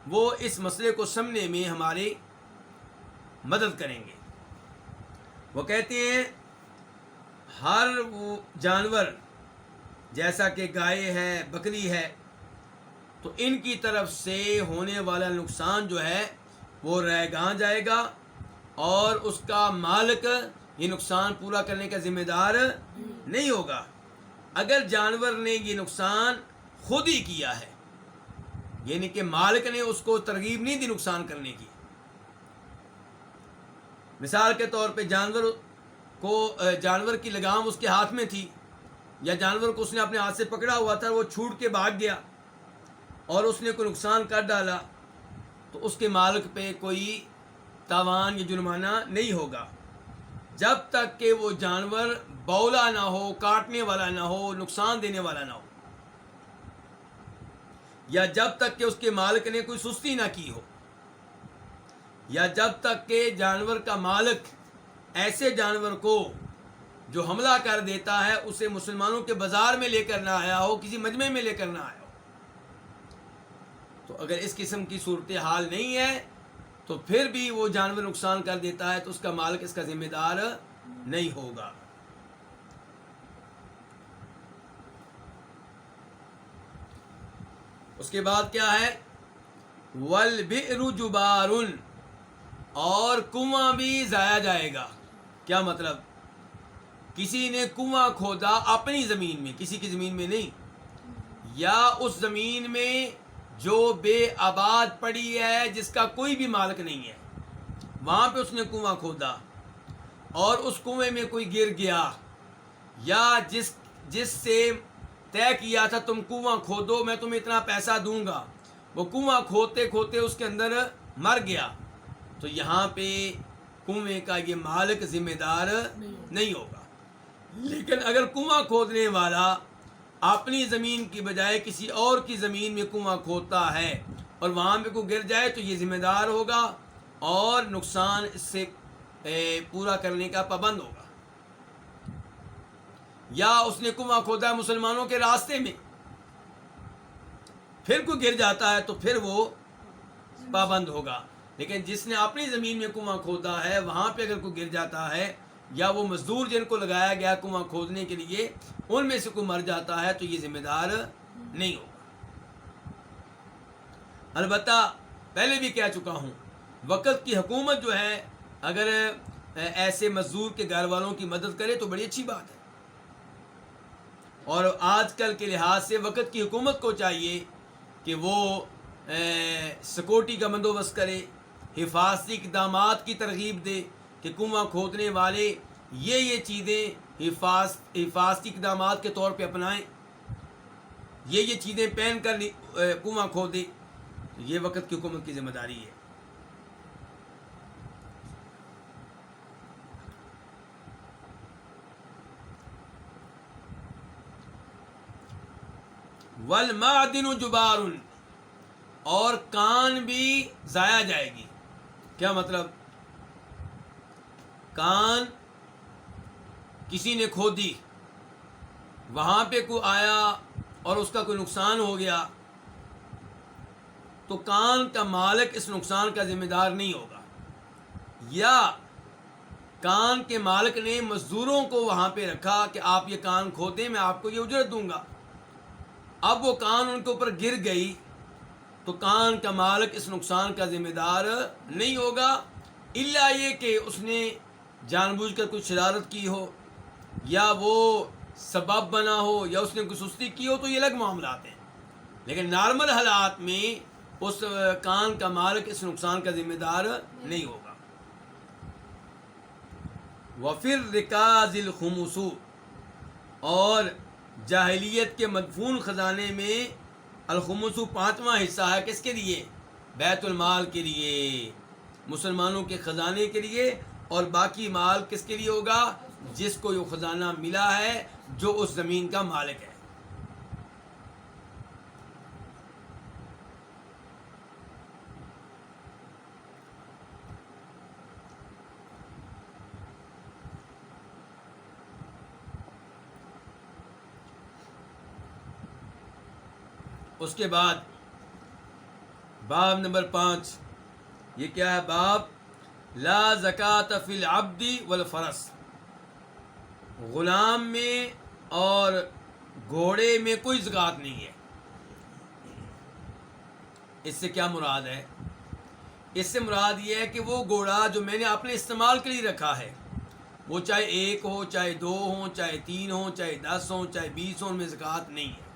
وہ اس مسئلے کو سمجھنے میں ہماری مدد کریں گے۔ وہ کہتے ہیں ہر وہ جانور جیسا کہ گائے ہے، بکری ہے، تو ان کی طرف سے ہونے والا نقصان جو ہے وہ ریگاں جائے گا، اور اس کا مالک یہ نقصان پورا کرنے کا ذمہ دار نہیں ہوگا۔ اگر جانور نے یہ نقصان خود ہی کیا ہے، یعنی کہ مالک نے اس کو ترغیب نہیں دی نقصان کرنے کی، مثال کے طور پہ جانور کی لگام اس کے ہاتھ میں تھی، یا جانور کو اس نے اپنے ہاتھ سے پکڑا ہوا تھا، وہ چھوٹ کے بھاگ گیا اور اس نے کوئی نقصان کر ڈالا، تو اس کے مالک پہ کوئی تاوان یا جرمانہ نہیں ہوگا جب تک کہ وہ جانور بولا نہ ہو، کاٹنے والا نہ ہو، نقصان دینے والا نہ ہو، یا جب تک کہ اس کے مالک نے کوئی سستی نہ کی ہو، یا جب تک کہ جانور کا مالک ایسے جانور کو جو حملہ کر دیتا ہے اسے مسلمانوں کے بازار میں لے کر نہ آیا ہو، کسی مجمع میں لے کر نہ آیا ہو۔ تو اگر اس قسم کی صورتحال نہیں ہے تو پھر بھی وہ جانور نقصان کر دیتا ہے تو اس کا مالک اس کا ذمہ دار نہیں ہوگا۔ اس کے بعد کیا ہے؟ وَالْبِئْرُ جُبَارٌ، اور کنواں بھی ضائع جائے گا۔ کیا مطلب؟ کسی نے کنواں کھودا اپنی زمین میں، کسی کی زمین میں نہیں، یا اس زمین میں جو بے آباد پڑی ہے جس کا کوئی بھی مالک نہیں ہے، وہاں پہ اس نے کنواں کھودا اور اس کنویں میں کوئی گر گیا، یا جس سے طے کیا تھا تم کنواں کھودو میں تمہیں اتنا پیسہ دوں گا، وہ کنواں کھودتے کھودتے اس کے اندر مر گیا، تو یہاں پہ کنویں کا یہ مالک ذمہ دار نہیں ہوگا۔ لیکن اگر کنواں کھودنے والا اپنی زمین کی بجائے کسی اور کی زمین میں کنواں کھودتا ہے اور وہاں پہ کوئی گر جائے تو یہ ذمہ دار ہوگا اور نقصان اس سے پورا کرنے کا پابند ہوگا۔ یا اس نے کنواں کھودا ہے مسلمانوں کے راستے میں، پھر کوئی گر جاتا ہے تو پھر وہ پابند ہوگا۔ لیکن جس نے اپنی زمین میں کنواں کھودا ہے وہاں پہ اگر کوئی گر جاتا ہے، یا وہ مزدور جن کو لگایا گیا کنواں کھودنے کے لیے ان میں سے کوئی مر جاتا ہے تو یہ ذمہ دار نہیں ہوگا۔ البتہ پہلے بھی کہہ چکا ہوں، وقت کی حکومت جو ہے اگر ایسے مزدور کے گھر والوں کی مدد کرے تو بڑی اچھی بات ہے، اور آج کل کے لحاظ سے وقت کی حکومت کو چاہیے کہ وہ سیکورٹی کا بندوبست کرے، حفاظتی اقدامات کی ترغیب دے کہ کنواں کھودنے والے یہ چیزیں حفاظتی اقدامات کے طور پہ اپنائیں، یہ چیزیں پہن کر کنواں کھودے. یہ وقت کی حکومت کی ذمہ داری ہے. والمعدن جبار، اور کان بھی ضائع جائے گی. کیا مطلب؟ کان کسی نے کھودی، وہاں پہ کوئی آیا اور اس کا کوئی نقصان ہو گیا تو کان کا مالک اس نقصان کا ذمہ دار نہیں ہوگا، یا کان کے مالک نے مزدوروں کو وہاں پہ رکھا کہ آپ یہ کان کھودیں، میں آپ کو یہ اجرت دوں گا. اب وہ کان ان کے اوپر گر گئی تو کان کا مالک اس نقصان کا ذمہ دار نہیں ہوگا، الا یہ کہ اس نے جان بوجھ کر کچھ شرارت کی ہو، یا وہ سبب بنا ہو، یا اس نے کوئی سستی کی ہو، تو یہ الگ معاملات ہیں. لیکن نارمل حالات میں اس کان کا مالک اس نقصان کا ذمہ دار نہیں ہوگا. وفر رکاز الخمس، اور جاہلیت کے مدفون خزانے میں الخمس 5واں حصہ ہے. کس کے لیے؟ بیت المال کے لیے، مسلمانوں کے خزانے کے لیے. اور باقی مال کس کے لیے ہوگا؟ جس کو یہ خزانہ ملا ہے، جو اس زمین کا مالک ہے. اس کے بعد باب نمبر 5، یہ کیا ہے؟ باب لا زکوٰۃ فی العبد والفرس، غلام میں اور گھوڑے میں کوئی زکوٰۃ نہیں ہے. اس سے کیا مراد ہے؟ اس سے مراد یہ ہے کہ وہ گھوڑا جو میں نے اپنے استعمال کے لیے رکھا ہے، وہ چاہے 1 ہو، چاہے 2 ہوں، چاہے 3 ہوں، چاہے 10 ہوں، چاہے 20 ہوں، ان میں زکوٰۃ نہیں ہے.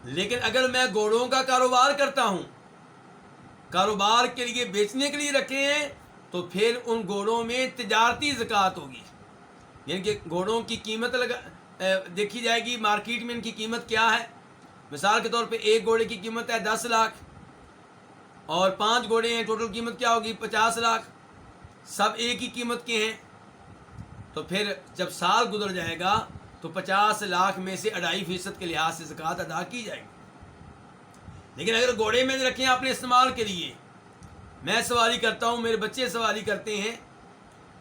لیکن اگر میں گھوڑوں کا کاروبار کرتا ہوں، کاروبار کے لیے بیچنے کے لیے رکھے ہیں، تو پھر ان گھوڑوں میں تجارتی زکوٰۃ ہوگی. یعنی کہ گھوڑوں کی قیمت دیکھی جائے گی، مارکیٹ میں ان کی قیمت کیا ہے. مثال کے طور پہ ایک گھوڑے کی قیمت ہے 10 لاکھ، اور 5 گھوڑے ہیں، ٹوٹل قیمت کیا ہوگی؟ 50 لاکھ. سب ایک ہی قیمت کے ہیں، تو پھر جب سال گزر جائے گا تو 50 لاکھ میں سے 2.5% کے لحاظ سے زکوٰۃ ادا کی جائے گی. لیکن اگر گھوڑے میں رکھیں اپنے استعمال کے لیے، میں سواری کرتا ہوں، میرے بچے سواری کرتے ہیں،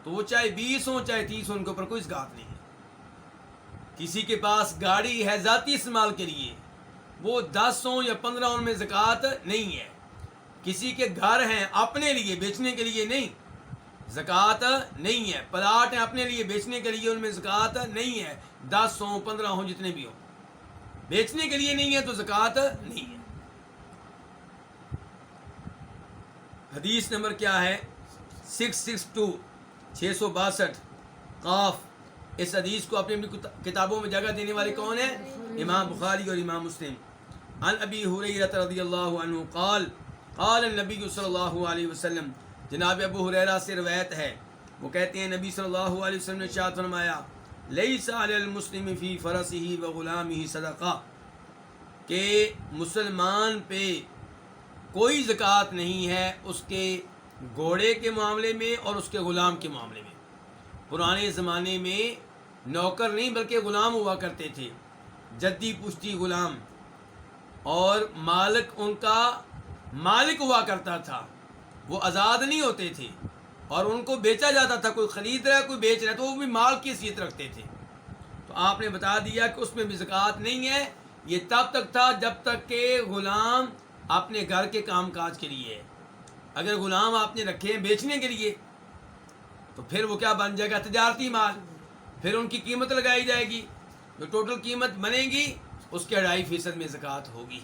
تو وہ چاہے 20 ہوں چاہے 30 ہوں، ان کے اوپر کوئی زکوٰۃ نہیں ہے. کسی کے پاس گاڑی ہے ذاتی استعمال کے لیے، وہ 10 ہوں یا 15 ان میں زکوٰۃ نہیں ہے. کسی کے گھر ہیں اپنے لیے، بیچنے کے لیے نہیں، زکوٰۃ نہیں ہے. پلاٹ ہیں اپنے لیے، بیچنے کے لیے، ان میں زکوٰۃ نہیں ہے. 10 ہوں 15 ہوں جتنے بھی ہوں، بیچنے کے لیے نہیں ہے تو زکوٰۃ نہیں ہے. حدیث نمبر کیا ہے؟ 662 662 قاف. اس حدیث کو اپنی کتابوں میں جگہ دینے والے کون ہیں؟ امام بخاری اور امام مسلم. عن ابی ہریرہ رضی اللہ عنہ قال قال النبی صلی اللہ علیہ وسلم، جناب ابو ہریرہ سے روایت ہے، وہ کہتے ہیں نبی صلی اللہ علیہ وسلم نے ارشاد فرمایا، لیس علی المسلم فی فرسہ وغلامہ صدقہ، کہ مسلمان پہ کوئی زکوٰۃ نہیں ہے اس کے گھوڑے کے معاملے میں اور اس کے غلام کے معاملے میں. پرانے زمانے میں نوکر نہیں بلکہ غلام ہوا کرتے تھے، جدی پشتی غلام، اور مالک ان کا مالک ہوا کرتا تھا. وہ آزاد نہیں ہوتے تھے اور ان کو بیچا جاتا تھا. کوئی خرید رہا ہے کوئی بیچ رہا ہے، تو وہ بھی مال کی حیثیت رکھتے تھے. تو آپ نے بتا دیا کہ اس میں بھی زکوٰۃ نہیں ہے. یہ تب تک تھا جب تک کہ غلام اپنے گھر کے کام کاج کے لیے ہے. اگر غلام آپ نے رکھے ہیں بیچنے کے لیے تو پھر وہ کیا بن جائے گا؟ تجارتی مال. پھر ان کی قیمت لگائی جائے گی، جو ٹوٹل قیمت بنے گی اس کے 2.5% میں زکوٰۃ ہوگی.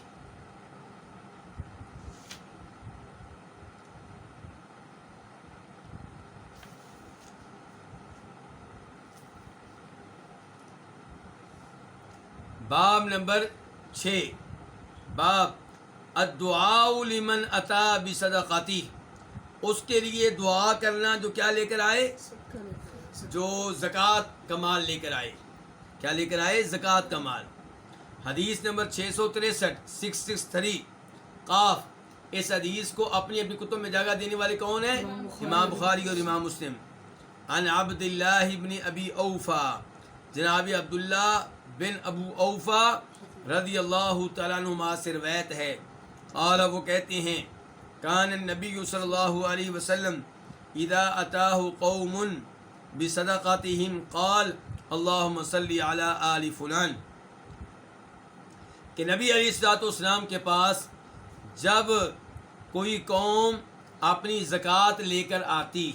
باب نمبر 6، باب الدعاء لمن اتا بصدقاتی، اس کے لیے دعا کرنا جو کیا لے کر آئے، جو زکوٰۃ کا مال لے کر آئے. کیا لے کر آئے؟ زکوٰۃ کا مال. حدیث نمبر 663 663 قاف. اس حدیث کو اپنی اپنی کتب میں جگہ دینے والے کون ہیں؟ امام بخاری اور امام مسلم. عن عبد اللہ بن ابی اوفا، جناب عبداللہ بن ابو اوفا رضی اللہ تعالیٰ عنہما سے روایت ہے. قال، وہ کہتے ہیں، کان النبی صلی اللہ علیہ وسلم اذا اتاہ قوم بصدقاتہم قال اللہم صلی علی آل فلان، کہ نبی علیہ الصلوۃ والسلام کے پاس جب کوئی قوم اپنی زکوٰۃ لے کر آتی،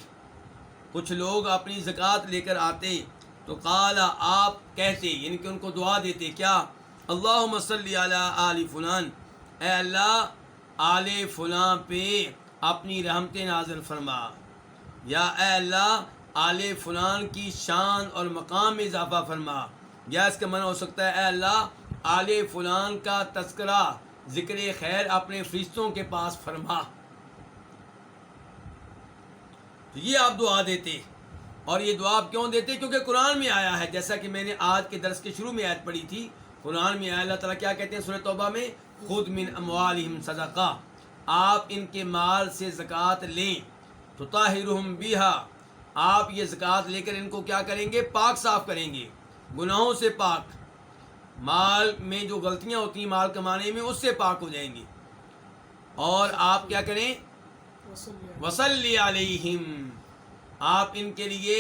کچھ لوگ اپنی زکوٰۃ لے کر آتے، تو قال، آپ کہتے، یعنی کہ ان کو دعا دیتے، کیا؟ اللہم صلی علی آل فلان، اے اللہ آل فلاں پہ اپنی رحمتیں نازل فرما، یا اے اللہ آل فلان کی شان اور مقام میں اضافہ فرما، یا اس کا معنی ہو سکتا ہے اے اللہ آل فلان کا تذکرہ، ذکر خیر اپنے فرشتوں کے پاس فرما. تو یہ آپ دعا دیتے. اور یہ دعا آپ کیوں دیتے؟ کیونکہ قرآن میں آیا ہے، جیسا کہ میں نے آج کے درس کے شروع میں آیت پڑھی تھی. قرآن میں آیا، اللہ تعالیٰ کیا کہتے ہیں سورۃ توبہ میں، خذ من اموالہم صدقہ، آپ ان کے مال سے زکوٰۃ لیں، تطہرہم بہا، آپ یہ زکوٰۃ لے کر ان کو کیا کریں گے؟ پاک صاف کریں گے، گناہوں سے پاک، مال میں جو غلطیاں ہوتی ہیں مال کمانے میں، اس سے پاک ہو جائیں گے. اور آپ کیا کریں؟ وصلی علیہم، آپ ان کے لیے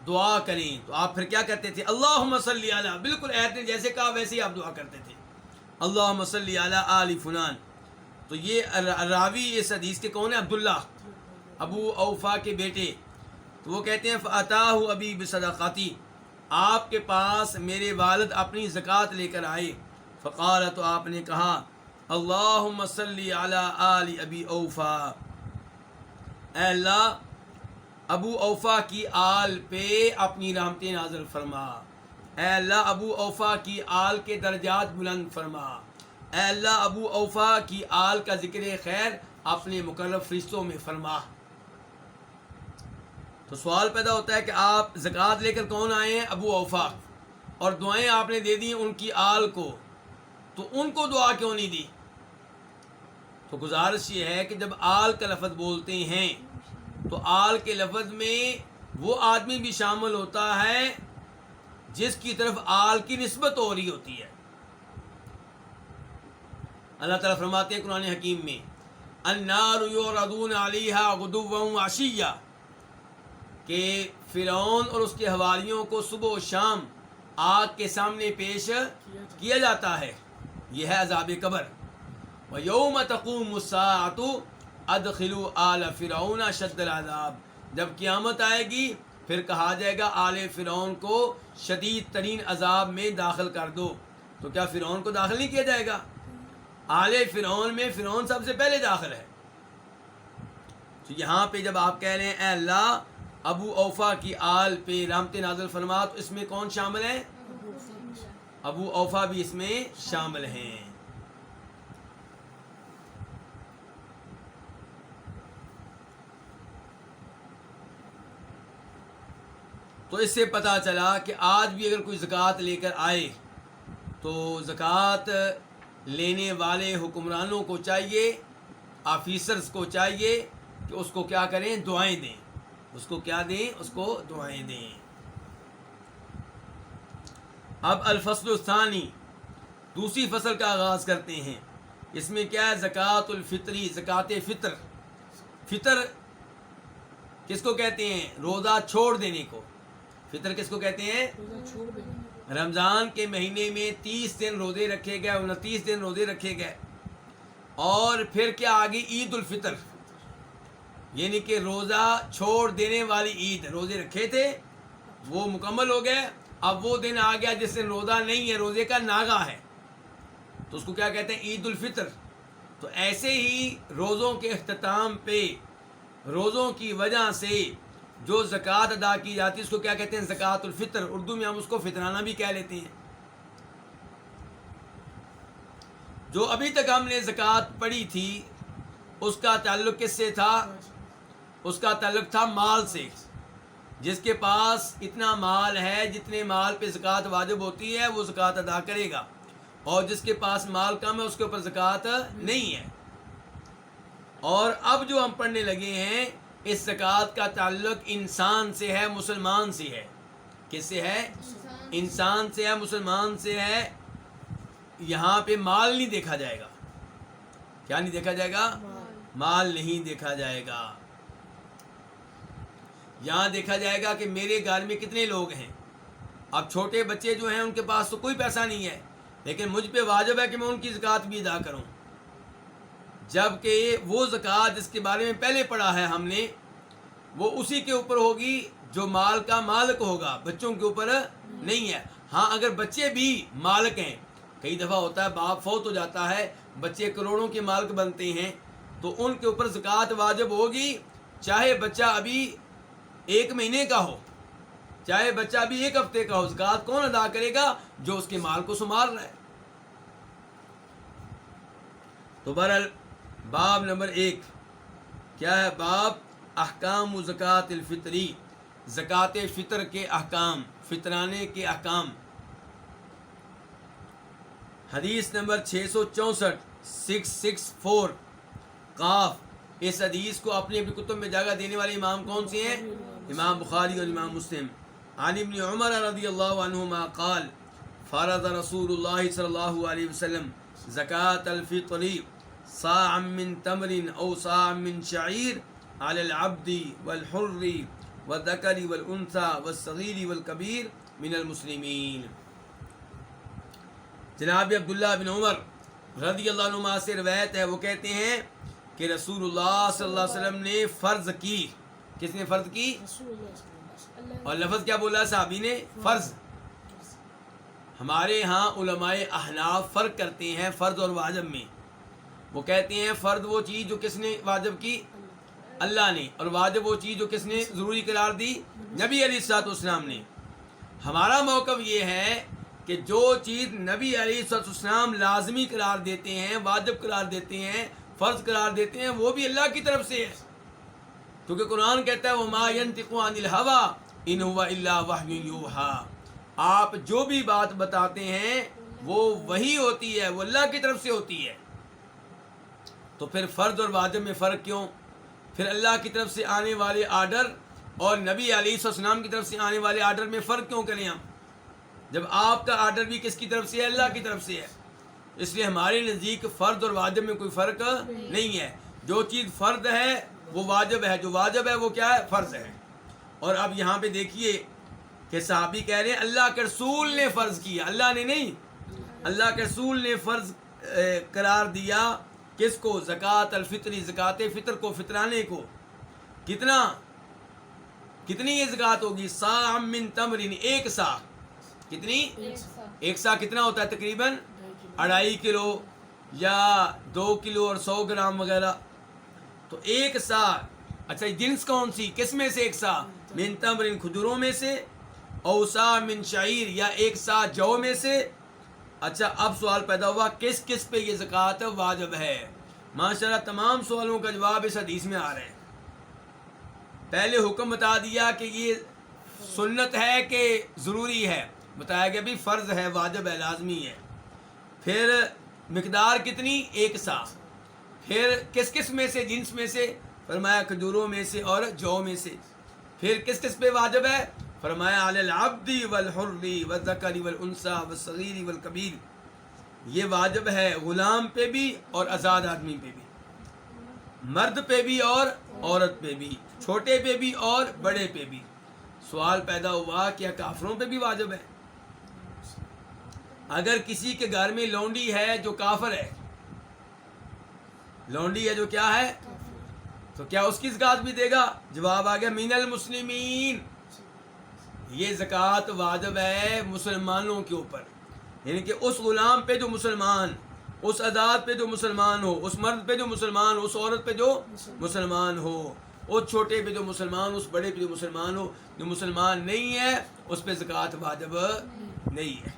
دعا کریں. تو آپ پھر کیا کرتے تھے؟ اللہم صلی علی، بالکل ایت نے جیسے کہا ویسے ہی آپ دعا کرتے تھے، اللہم صلی علی آل فلان. تو یہ راوی اس حدیث کے کون ہیں؟ عبداللہ ابو اوفا کے بیٹے. تو وہ کہتے ہیں فاتاہ ابی بصدقاتی، آپ کے پاس میرے والد اپنی زکوٰۃ لے کر آئے. فقال، تو آپ نے کہا اللہم صلی علی آل ابی اوفا، اے اللہ ابو اوفا کی آل پہ اپنی رحمتیں نازل فرما، اے اللہ ابو اوفا کی آل کے درجات بلند فرما، اے اللہ ابو اوفا کی آل کا ذکر خیر اپنے مقرب فرشتوں میں فرما. تو سوال پیدا ہوتا ہے کہ آپ زکوٰۃ لے کر کون آئے ہیں؟ ابو اوفا، اور دعائیں آپ نے دے دی ان کی آل کو، تو ان کو دعا کیوں نہیں دی؟ تو گزارش یہ ہے کہ جب آل کا لفظ بولتے ہیں تو آل کے لفظ میں وہ آدمی بھی شامل ہوتا ہے جس کی طرف آل کی نسبت ہو رہی ہوتی ہے. اللہ تعالیٰ فرماتے ہیں قرآن حکیم میں، النار یعرضون علیہا غدوا وعشیا، کہ فرعون اور اس کے حواریوں کو صبح و شام آگ کے سامنے پیش کیا جاتا ہے. یہ ہے عذاب قبر. وَيَوْمَ تَقُومُ السَّاعَةُ أَدْخِلُوا آلَ فِرْعَوْنَ أَشَدَّ الْعَذَابِ، جب قیامت آئے گی پھر کہا جائے گا آل فرعون کو شدید ترین عذاب میں داخل کر دو. تو کیا فرعون کو داخل نہیں کیا جائے گا؟ آل فرعون میں فرعون سب سے پہلے داخل ہے. تو یہاں پہ جب آپ کہہ رہے ہیں اے اللہ ابو اوفا کی آل پہ رحمت نازل فرما، تو اس میں کون شامل ہے؟ ابو اوفا بھی اس میں شامل ہیں. تو اس سے پتہ چلا کہ آج بھی اگر کوئی زکوٰۃ لے کر آئے تو زکوٰۃ لینے والے حکمرانوں کو چاہیے، آفیسرز کو چاہیے کہ اس کو کیا کریں؟ دعائیں دیں. اس کو کیا دیں؟ اس کو دعائیں دیں. اب الفصل الثانی، دوسری فصل کا آغاز کرتے ہیں. اس میں کیا ہے؟ زکوٰۃ الفطری، زکوٰۃ فطر. فطر کس کو کہتے ہیں؟ روزہ چھوڑ دینے کو. فطر کس کو کہتے ہیں؟ رمضان کے مہینے میں 30 دن روزے رکھے گئے، 29 دن روزے رکھے گئے، اور پھر کیا آگے؟ عید الفطر، یعنی کہ روزہ چھوڑ دینے والی عید. روزے رکھے تھے وہ مکمل ہو گئے، اب وہ دن آ گیا جس دن روزہ نہیں ہے، روزے کا ناغہ ہے، تو اس کو کیا کہتے ہیں؟ عید الفطر. تو ایسے ہی روزوں کے اختتام پہ روزوں کی وجہ سے جو زکوٰۃ ادا کی جاتی ہے اس کو کیا کہتے ہیں؟ زکوٰۃ الفطر. اردو میں ہم اس کو فطرانہ بھی کہہ لیتے ہیں. جو ابھی تک ہم نے زکوٰۃ پڑھی تھی اس کا تعلق کس سے تھا؟ اس کا تعلق تھا مال سے. جس کے پاس اتنا مال ہے جتنے مال پہ زکوٰۃ واجب ہوتی ہے وہ زکوٰۃ ادا کرے گا، اور جس کے پاس مال کم ہے اس کے اوپر زکوٰۃ نہیں ہے. اور اب جو ہم پڑھنے لگے ہیں اس زکوٰۃ کا تعلق انسان سے ہے، مسلمان سے ہے. کس سے ہے؟ انسان سے ہے، مسلمان سے ہے. یہاں پہ مال نہیں دیکھا جائے گا. کیا نہیں دیکھا جائے گا؟ مال نہیں دیکھا جائے گا. یہاں دیکھا جائے گا کہ میرے گھر میں کتنے لوگ ہیں. اب چھوٹے بچے جو ہیں ان کے پاس تو کوئی پیسہ نہیں ہے، لیکن مجھ پہ واجب ہے کہ میں ان کی زکوٰۃ بھی ادا کروں. جبکہ وہ زکوٰۃ جس کے بارے میں پہلے پڑھا ہے ہم نے وہ اسی کے اوپر ہوگی جو مال کا مالک ہوگا، بچوں کے اوپر نہیں ہے. ہاں اگر بچے بھی مالک ہیں، کئی دفعہ ہوتا ہے باپ فوت ہو جاتا ہے، بچے کروڑوں کے مالک بنتے ہیں، تو ان کے اوپر زکوٰۃ واجب ہوگی، چاہے بچہ ابھی 1 مہینے کا ہو، چاہے بچہ ابھی 1 ہفتے کا ہو. زکوٰۃ کون ادا کرے گا؟ جو اس کے مال کو سنبھال رہا ہے. تو بہرحال باب نمبر 1 کیا ہے؟ باب احکام و زکوٰۃ الفطری، زکوٰۃ فطر کے احکام، فطرانے کے احکام. حدیث نمبر 664 664 قاف. اس حدیث کو اپنی اپنی کتب میں جگہ دینے والے امام کون سے ہیں؟ امام بخاری اور امام مسلم. عن ابن عمر رضی اللہ عنہما قال فرض رسول اللہ صلی اللہ علیہ وسلم زکوٰۃ الفطر صاعا من تمر او صاعا من شعیر علی العبد والحر والذکر والانثى والصغیر والکبیر من المسلمین. جناب عبداللہ بن عمر رضی اللہ عنہما سے روایت ہے، وہ کہتے ہیں کہ رسول اللہ صلی اللہ علیہ وسلم نے فرض کی. کس نے فرض کی؟ اور لفظ کیا بولا صحابی نے؟ فرض. ہمارے ہاں علماء احناف فرق کرتے ہیں فرض اور واجب میں. وہ کہتے ہیں فرض وہ چیز جو کس نے واجب کی؟ اللہ نے. اور واجب وہ چیز جو کس نے ضروری قرار دی؟ نبی علیہ الصلوۃ والسلام نے. ہمارا موقف یہ ہے کہ جو چیز نبی علیہ الصلوۃ والسلام لازمی قرار دیتے ہیں، واجب قرار دیتے ہیں، فرض قرار دیتے ہیں، وہ بھی اللہ کی طرف سے ہے. کیونکہ قرآن کہتا ہے وَمَا يَنْطِقُ عَنِ الْهَوَىٰ إِنْ هُوَ إِلَّا وَحْيٌ يُوحَىٰ. آپ جو بھی بات بتاتے ہیں وہ وہی ہوتی ہے، وہ اللہ کی طرف سے ہوتی ہے. تو پھر فرض اور واجب میں فرق کیوں؟ پھر اللہ کی طرف سے آنے والے آرڈر اور نبی علیہ السلام کی طرف سے آنے والے آرڈر میں فرق کیوں کریں ہم، جب آپ کا آرڈر بھی کس کی طرف سے ہے؟ اللہ کی طرف سے ہے. اس لیے ہمارے نزدیک فرض اور واجب میں کوئی فرق نہیں ہے. جو چیز فرض ہے وہ واجب ہے، جو واجب ہے وہ کیا ہے؟ فرض ہے. اور اب یہاں پہ دیکھیے کہ صحابی کہہ رہے ہیں اللہ کے رسول نے فرض کیا، اللہ نے نہیں. اللہ کے رسول نے فرض قرار دیا کس کو؟ زکوٰۃ الفطری، زکوٰۃ فطر کو، فطرانے کو. کتنی یہ زکوٰۃ ہوگی؟ صاع من تمر، 1 صاع. کتنی؟ 1 صاع کتنا ہوتا ہے؟ تقریباً 2.5 کلو یا 2 کلو اور 100 گرام وغیرہ. تو 1 صاع. اچھا جنس کون سی؟ کس میں سے 1 صاع؟ من تمر، کھجوروں میں سے، او صاع من شعیر، یا 1 صاع جو میں سے. اچھا اب سوال پیدا ہوا کس کس پہ یہ زکوٰۃ واجب ہے؟ ماشاءاللہ تمام سوالوں کا جواب اس حدیث میں آ رہا ہے. پہلے حکم بتا دیا کہ یہ سنت ہے کہ ضروری ہے، بتایا گیا بھی فرض ہے، واجب ہے، لازمی ہے. پھر مقدار کتنی؟ 1 صاع. پھر کس کس میں سے؟ جنس میں سے، فرمایا کھجوروں میں سے اور جو میں سے. پھر کس کس پہ واجب ہے؟ فرمایا علی العبد والحر والذکر والانثى والصغیر والکبیر. یہ واجب ہے غلام پہ بھی اور آزاد آدمی پہ بھی، مرد پہ بھی اور عورت پہ بھی، چھوٹے پہ بھی اور بڑے پہ بھی. سوال پیدا ہوا کیا کافروں پہ بھی واجب ہے؟ اگر کسی کے گھر میں لونڈی ہے جو کافر ہے، لونڈی ہے جو کیا ہے، تو کیا اس کی زکوٰۃ بھی دے گا؟ جواب آ گیا من المسلمین. یہ زکوٰۃ واجب ہے مسلمانوں کے اوپر، یعنی کہ اس غلام پہ جو مسلمان، اس آزاد پہ جو مسلمان ہو، اس مرد پہ جو مسلمان ہو، اس عورت پہ جو مسلمان ہو، اس چھوٹے پہ جو مسلمان، اس بڑے پہ جو مسلمان ہو. جو مسلمان نہیں ہے اس پہ زکوٰۃ واجب نہیں ہے.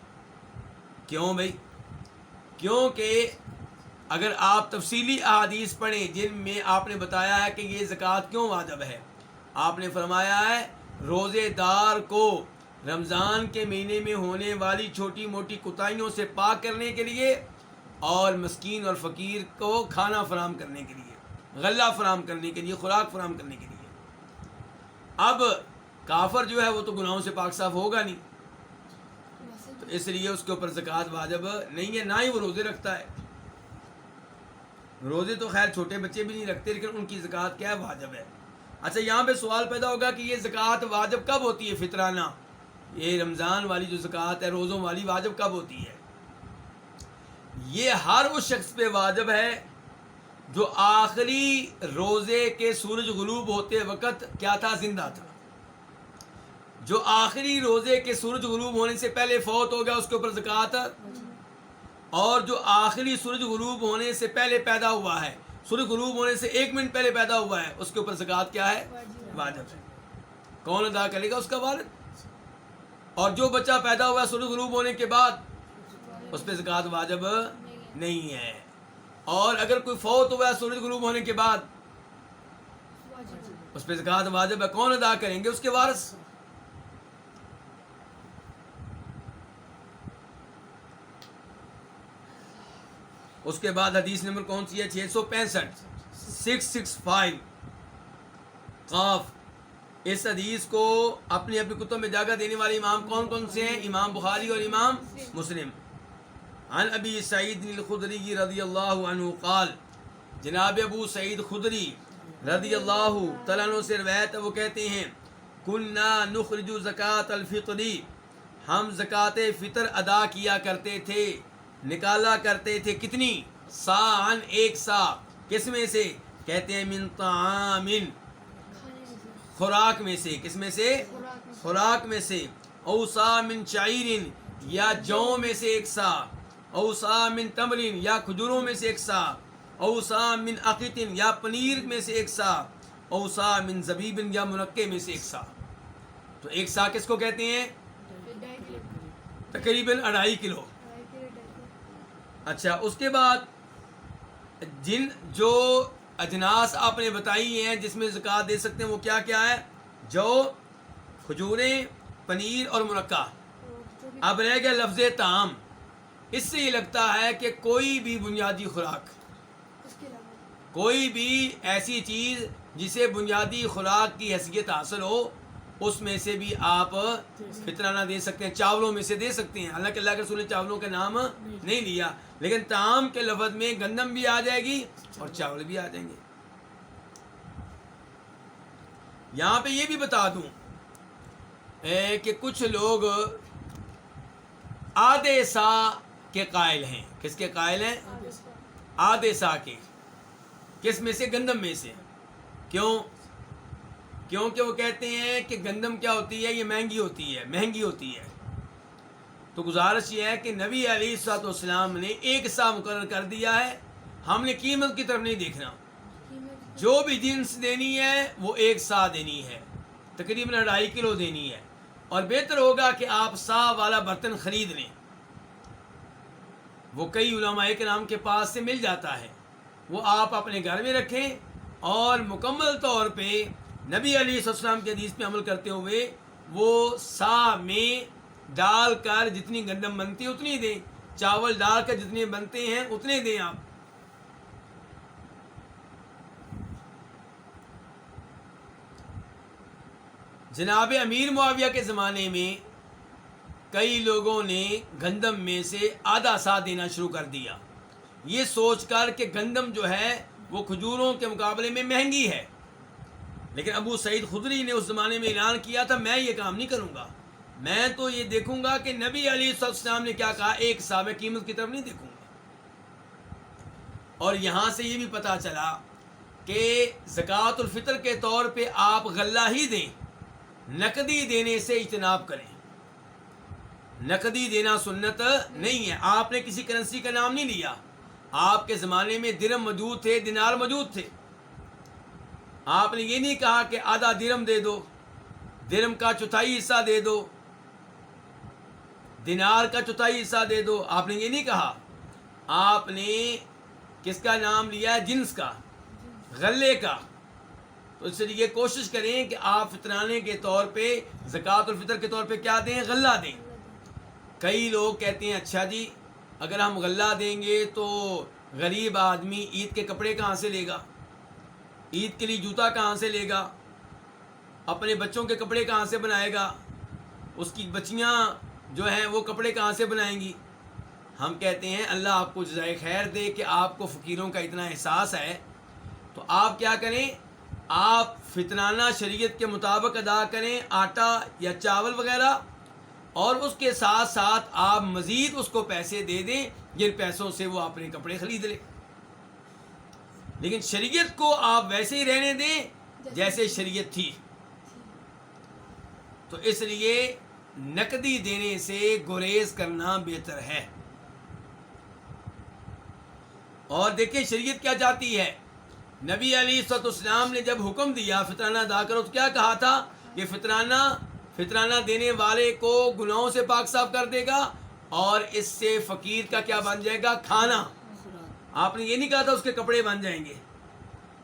کیوں بھائی؟ کیونکہ اگر آپ تفصیلی احادیث پڑھیں جن میں آپ نے بتایا ہے کہ یہ زکوٰۃ کیوں واجب ہے، آپ نے فرمایا ہے روزے دار کو رمضان کے مہینے میں ہونے والی چھوٹی موٹی کوتاہیوں سے پاک کرنے کے لیے اور مسکین اور فقیر کو کھانا فراہم کرنے کے لیے، غلہ فراہم کرنے کے لیے، خوراک فراہم کرنے کے لیے۔ اب کافر جو ہے وہ تو گناہوں سے پاک صاف ہوگا نہیں، تو اس لیے اس کے اوپر زکوٰۃ واجب نہیں ہے، نہ ہی وہ روزے رکھتا ہے۔ روزے تو خیر چھوٹے بچے بھی نہیں رکھتے، لیکن ان کی زکوٰۃ کیا ہے؟ واجب ہے۔ اچھا، یہاں پہ سوال پیدا ہوگا کہ یہ زکوٰۃ واجب کب ہوتی ہے؟ فطرانہ، یہ رمضان والی جو زکوٰۃ ہے روزوں والی واجب کب ہوتی ہے؟ یہ ہر اس شخص پہ واجب ہے جو آخری روزے کے سورج غروب ہوتے وقت کیا تھا؟ زندہ تھا۔ جو آخری روزے کے سورج غروب ہونے سے پہلے فوت ہو گیا اس کے اوپر زکوٰۃ، اور جو آخری سورج غروب ہونے سے پہلے پیدا ہوا ہے، سورج غروب ہونے سے 1 منٹ پہلے پیدا ہوا ہے، اس کے اوپر زکوٰۃ کیا ہے؟ واجب ہے۔ کون ادا کرے گا؟ اس کا والد۔ اور جو بچہ پیدا ہوا ہے سورج غروب ہونے کے بعد، اس پہ زکوٰۃ واجب نہیں ہے۔ اور اگر کوئی فوت ہوا ہے سورج غروب ہونے کے بعد، اس پہ زکوٰۃ واجب ہے۔ کون ادا کریں گے؟ اس کے وارث۔ اس کے بعد حدیث نمبر کون سی ہے؟ 665 قاف۔ اس حدیث کو اپنی کتب میں جگہ دینے والے امام کون کون سے ہیں؟ امام بخاری اور امام مسلم۔ عن ابی سعید الخدری رضی اللہ عنہ قال، جناب ابو سعید خدری رضی اللہ تعالیٰ عنہ سے روایت ہے، وہ کہتے ہیں کننا نخرج زکوٰۃ الفطر، ہم زکوٰۃ فطر ادا کیا کرتے تھے، نکالا کرتے تھے۔ کتنی؟ ساعن، 1 سا۔ کس میں سے؟ کہتے ہیں من طعام، خوراک میں سے۔ کس میں سے؟ خوراک میں سے۔ او سا من شعیر، یا جو میں سے 1 سا۔ او سا من تمر، یا کھجوروں میں سے 1 سا۔ او سا من عقیق، یا پنیر میں سے 1 سا۔ او سا من زبیب، یا منقے میں سے 1 سا۔ تو 1 سا کس کو کہتے ہیں؟ تقریباً 2.5 کلو۔ اچھا، اس کے بعد جو اجناس آپ نے بتائی ہیں جس میں زکوٰۃ دے سکتے ہیں وہ کیا کیا ہے؟ جو، کھجوریں، پنیر اور منقع۔ اب رہ گیا لفظ طعام۔ اس سے یہ لگتا ہے کہ کوئی بھی بنیادی خوراک، کوئی بھی ایسی چیز جسے بنیادی خوراک کی حیثیت حاصل ہو، اس میں سے بھی آپ فطرانہ دے سکتے ہیں۔ چاولوں میں سے دے سکتے ہیں، حالانکہ اللہ کے رسول نے چاولوں کا نام نہیں لیا، لیکن طعام کے لفظ میں گندم بھی آ جائے گی اور چاول بھی آ جائیں گے۔ یہاں پہ یہ بھی بتا دوں کہ کچھ لوگ آدھے سا کے قائل ہیں۔ کس کے قائل ہیں؟ آدھے سا کے۔ کس میں سے؟ گندم میں سے۔ کیونکہ وہ کہتے ہیں کہ گندم کیا ہوتی ہے؟ یہ مہنگی ہوتی ہے۔ تو گزارش یہ ہے کہ نبی علیہ الصلوۃ والسلام نے 1 سا مقرر کر دیا ہے، ہم نے قیمت کی طرف نہیں دیکھنا، جو بھی جنس دینی ہے وہ 1 سا دینی ہے، تقریباً 2.5 کلو دینی ہے۔ اور بہتر ہوگا کہ آپ سا والا برتن خرید لیں، وہ کئی علماء کرام کے پاس سے مل جاتا ہے، وہ آپ اپنے گھر میں رکھیں اور مکمل طور پہ نبی علیہ السلام کے حدیث پہ عمل کرتے ہوئے وہ سا میں ڈال کر جتنی گندم بنتی ہے اتنی دیں، چاول ڈال کر جتنے بنتے ہیں اتنے دیں آپ۔ جناب امیر معاویہ کے زمانے میں کئی لوگوں نے گندم میں سے آدھا سا دینا شروع کر دیا، یہ سوچ کر کہ گندم جو ہے وہ کھجوروں کے مقابلے میں مہنگی ہے۔ لیکن ابو سعید خدری نے اس زمانے میں اعلان کیا تھا میں یہ کام نہیں کروں گا، میں تو یہ دیکھوں گا کہ نبی علیہ السلام نے کیا کہا، 1 سا، میں قیمت کی طرف نہیں دیکھوں گا۔ اور یہاں سے یہ بھی پتا چلا کہ زکوٰۃ الفطر کے طور پہ آپ غلہ ہی دیں، نقدی دینے سے اجتناب کریں۔ نقدی دینا سنت نہیں ہے۔ آپ نے کسی کرنسی کا نام نہیں لیا، آپ کے زمانے میں درہم موجود تھے، دینار موجود تھے، آپ نے یہ نہیں کہا کہ آدھا درہم دے دو، درہم کا 1/4 حصہ دے دو، دینار کا 1/4 حصہ دے دو، آپ نے یہ نہیں کہا۔ آپ نے کس کا نام لیا ہے؟ جنس کا، غلے کا. تو اس لیے کوشش کریں کہ آپ فطرانے کے طور پہ، زکوٰۃ الفطر کے طور پہ کیا دیں؟ غلہ دیں. کئی لوگ کہتے ہیں اچھا جی اگر ہم غلہ دیں گے تو غریب آدمی عید کے کپڑے کہاں سے لے گا، عید کے لیے جوتا کہاں سے لے گا، اپنے بچوں کے کپڑے کہاں سے بنائے گا، اس کی بچیاں جو ہیں وہ کپڑے کہاں سے بنائیں گی؟ ہم کہتے ہیں اللہ آپ کو جزائے خیر دے کہ آپ کو فقیروں کا اتنا احساس ہے، تو آپ کیا کریں، آپ فطرانہ شریعت کے مطابق ادا کریں، آٹا یا چاول وغیرہ، اور اس کے ساتھ ساتھ آپ مزید اس کو پیسے دے دیں، جن پیسوں سے وہ اپنے کپڑے خرید لے. لیکن شریعت کو آپ ویسے ہی رہنے دیں جیسے شریعت تھی. تو اس لیے نقدی دینے سے گریز کرنا بہتر ہے. اور دیکھیں شریعت کیا چاہتی ہے. نبی علیہ الصلوۃ والسلام نے جب حکم دیا فطرانہ ادا کرو تو کیا کہا تھا کہ فطرانہ دینے والے کو گناہوں سے پاک صاف کر دے گا، اور اس سے فقیر کا کیا بن جائے گا؟ کھانا. آپ نے یہ نہیں کہا تھا اس کے کپڑے بن جائیں گے،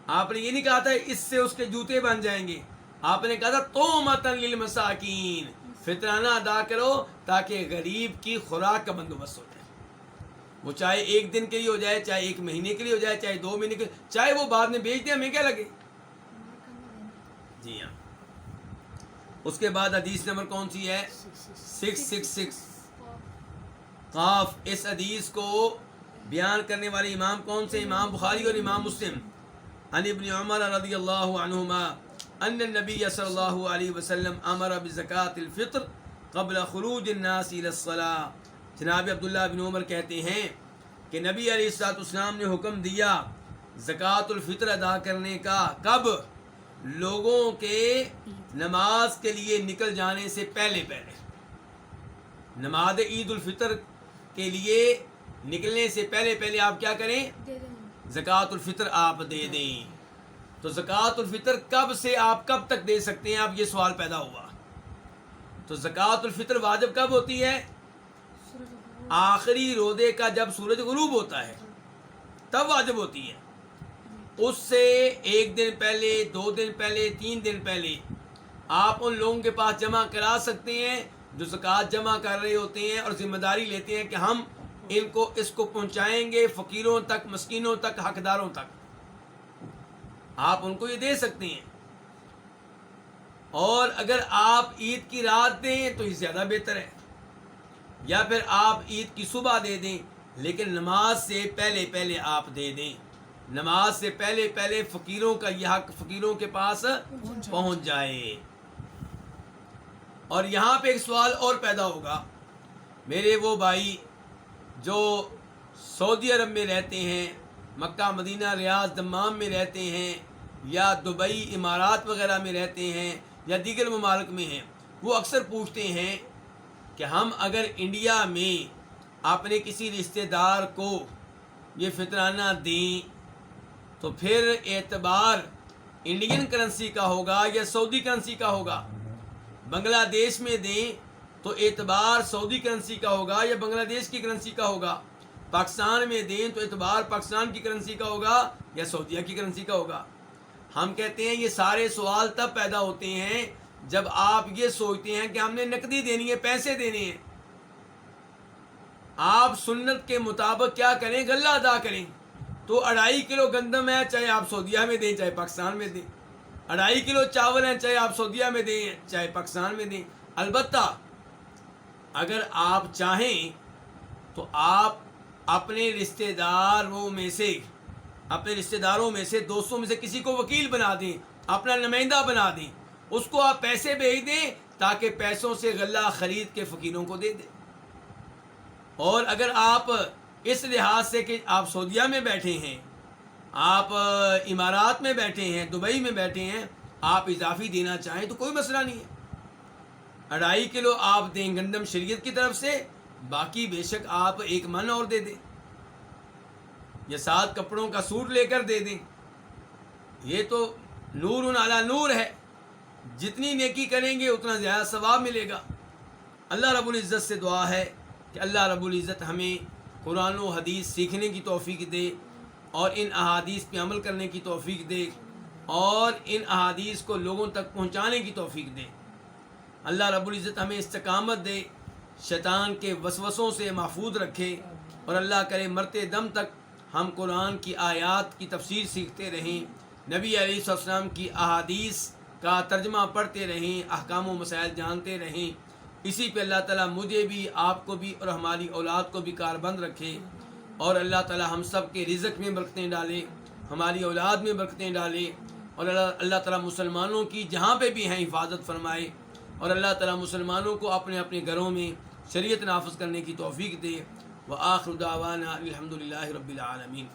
آپ نے یہ نہیں کہا تھا اس سے اس کے جوتے بن جائیں گے، آپ نے کہا تھا تومۃ للمساکین، فطرانہ ادا کرو تاکہ غریب کی خوراک کا بندوبست ہو جائے. وہ چاہے ایک دن کے لیے ہو جائے، چاہے ایک مہینے کے لیے ہو جائے، چاہے 2 مہینے کے لیے، چاہے وہ بعد میں بیچ دیں، ہمیں کیا لگے. جی ہاں. اس کے بعد حدیث نمبر کون سی ہے؟ 666 قاف. اس حدیث کو بیان کرنے والے امام کون سے؟ امام بخاری اور امام مسلم. عن ابن عمر رضی اللہ عنہما ان النبی صلی اللہ علیہ وسلم امر بزکاۃ الفطر قبل خروج الناس الى الصلاۃ. جناب عبداللہ بن عمر کہتے ہیں کہ نبی علیہ الصلوۃ والسلام نے حکم دیا زکوٰۃ الفطر ادا کرنے کا. کب؟ لوگوں کے نماز کے لیے نکل جانے سے پہلے پہلے. نماز عید الفطر کے لیے نکلنے سے پہلے پہلے آپ کیا کریں؟ زکوٰۃ الفطر آپ دے دیں. تو زکوٰۃ الفطر کب سے آپ کب تک دے سکتے ہیں؟ آپ یہ سوال پیدا ہوا. تو زکوٰۃ الفطر واجب کب ہوتی ہے؟ آخری روزے کا جب سورج غروب ہوتا ہے تب واجب ہوتی ہے. اس سے 1 دن پہلے، 2 دن پہلے، 3 دن پہلے آپ ان لوگوں کے پاس جمع کرا سکتے ہیں جو زکوٰۃ جمع کر رہے ہوتے ہیں اور ذمہ داری لیتے ہیں کہ ہم اس کو پہنچائیں گے فقیروں تک، مسکینوں تک، حقداروں تک. آپ ان کو یہ دے سکتے ہیں. اور اگر آپ عید کی رات دیں تو یہ زیادہ بہتر ہے، یا پھر آپ عید کی صبح دے دیں، لیکن نماز سے پہلے پہلے آپ دے دیں. نماز سے پہلے پہلے فقیروں کا یہ حق فقیروں کے پاس پہنچ جائے. اور یہاں پہ ایک سوال اور پیدا ہوگا. میرے وہ بھائی جو سعودی عرب میں رہتے ہیں، مکہ مدینہ ریاض دمام میں رہتے ہیں، یا دبئی امارات وغیرہ میں رہتے ہیں، یا دیگر ممالک میں ہیں، وہ اکثر پوچھتے ہیں کہ ہم اگر انڈیا میں اپنے کسی رشتہ دار کو یہ فطرانہ دیں تو پھر اعتبار انڈین کرنسی کا ہوگا یا سعودی کرنسی کا ہوگا؟ بنگلہ دیش میں دیں تو اعتبار سعودی کرنسی کا ہوگا یا بنگلہ دیش کی کرنسی کا ہوگا؟ پاکستان میں دیں تو اعتبار پاکستان کی کرنسی کا ہوگا یا سعودیہ کی کرنسی کا ہوگا؟ ہم کہتے ہیں یہ سارے سوال تب پیدا ہوتے ہیں جب آپ یہ سوچتے ہیں کہ ہم نے نقدی دینی ہے، پیسے دینے ہیں. آپ سنت کے مطابق کیا کریں؟ غلہ ادا کریں. تو 2.5 کلو گندم ہے، چاہے آپ سعودیہ میں دیں چاہے پاکستان میں دیں. 2.5 کلو چاول ہیں، چاہے آپ سعودیہ میں دیں چاہے پاکستان میں دیں. البتہ اگر آپ چاہیں تو آپ اپنے رشتہ داروں میں سے دوستوں میں سے کسی کو وکیل بنا دیں، اپنا نمائندہ بنا دیں، اس کو آپ پیسے بھیج دیں تاکہ پیسوں سے غلہ خرید کے فقیروں کو دے دیں. اور اگر آپ اس لحاظ سے کہ آپ سعودیہ میں بیٹھے ہیں، آپ امارات میں بیٹھے ہیں، دبئی میں بیٹھے ہیں، آپ اضافی دینا چاہیں تو کوئی مسئلہ نہیں ہے. 2.5 کلو آپ دیں گندم شریعت کی طرف سے، باقی بے شک آپ 1 من اور دے دیں یا 7 کپڑوں کا سوٹ لے کر دے دیں. یہ تو نور علی نور ہے. جتنی نیکی کریں گے اتنا زیادہ ثواب ملے گا. اللہ رب العزت سے دعا ہے کہ اللہ رب العزت ہمیں قرآن و حدیث سیکھنے کی توفیق دے، اور ان احادیث پہ عمل کرنے کی توفیق دے اور ان احادیث کو لوگوں تک پہنچانے کی توفیق دے۔ اللہ رب العزت ہمیں استقامت دے، شیطان کے وسوسوں سے محفوظ رکھے، اور اللہ کرے مرتے دم تک ہم قرآن کی آیات کی تفسیر سیکھتے رہیں، نبی علیہ السلام کی احادیث کا ترجمہ پڑھتے رہیں، احکام و مسائل جانتے رہیں۔ اسی پہ اللہ تعالیٰ مجھے بھی، آپ کو بھی اور ہماری اولاد کو بھی کاربند رکھے، اور اللہ تعالیٰ ہم سب کے رزق میں برکتیں ڈالے، ہماری اولاد میں برکتیں ڈالے، اور اللہ تعالیٰ مسلمانوں کی جہاں پہ بھی ہیں حفاظت فرمائے، اور اللہ تعالیٰ مسلمانوں کو اپنے اپنے گھروں میں شریعت نافذ کرنے کی توفیق دے۔ وآخر دعوانا الحمد للہ رب العالمین۔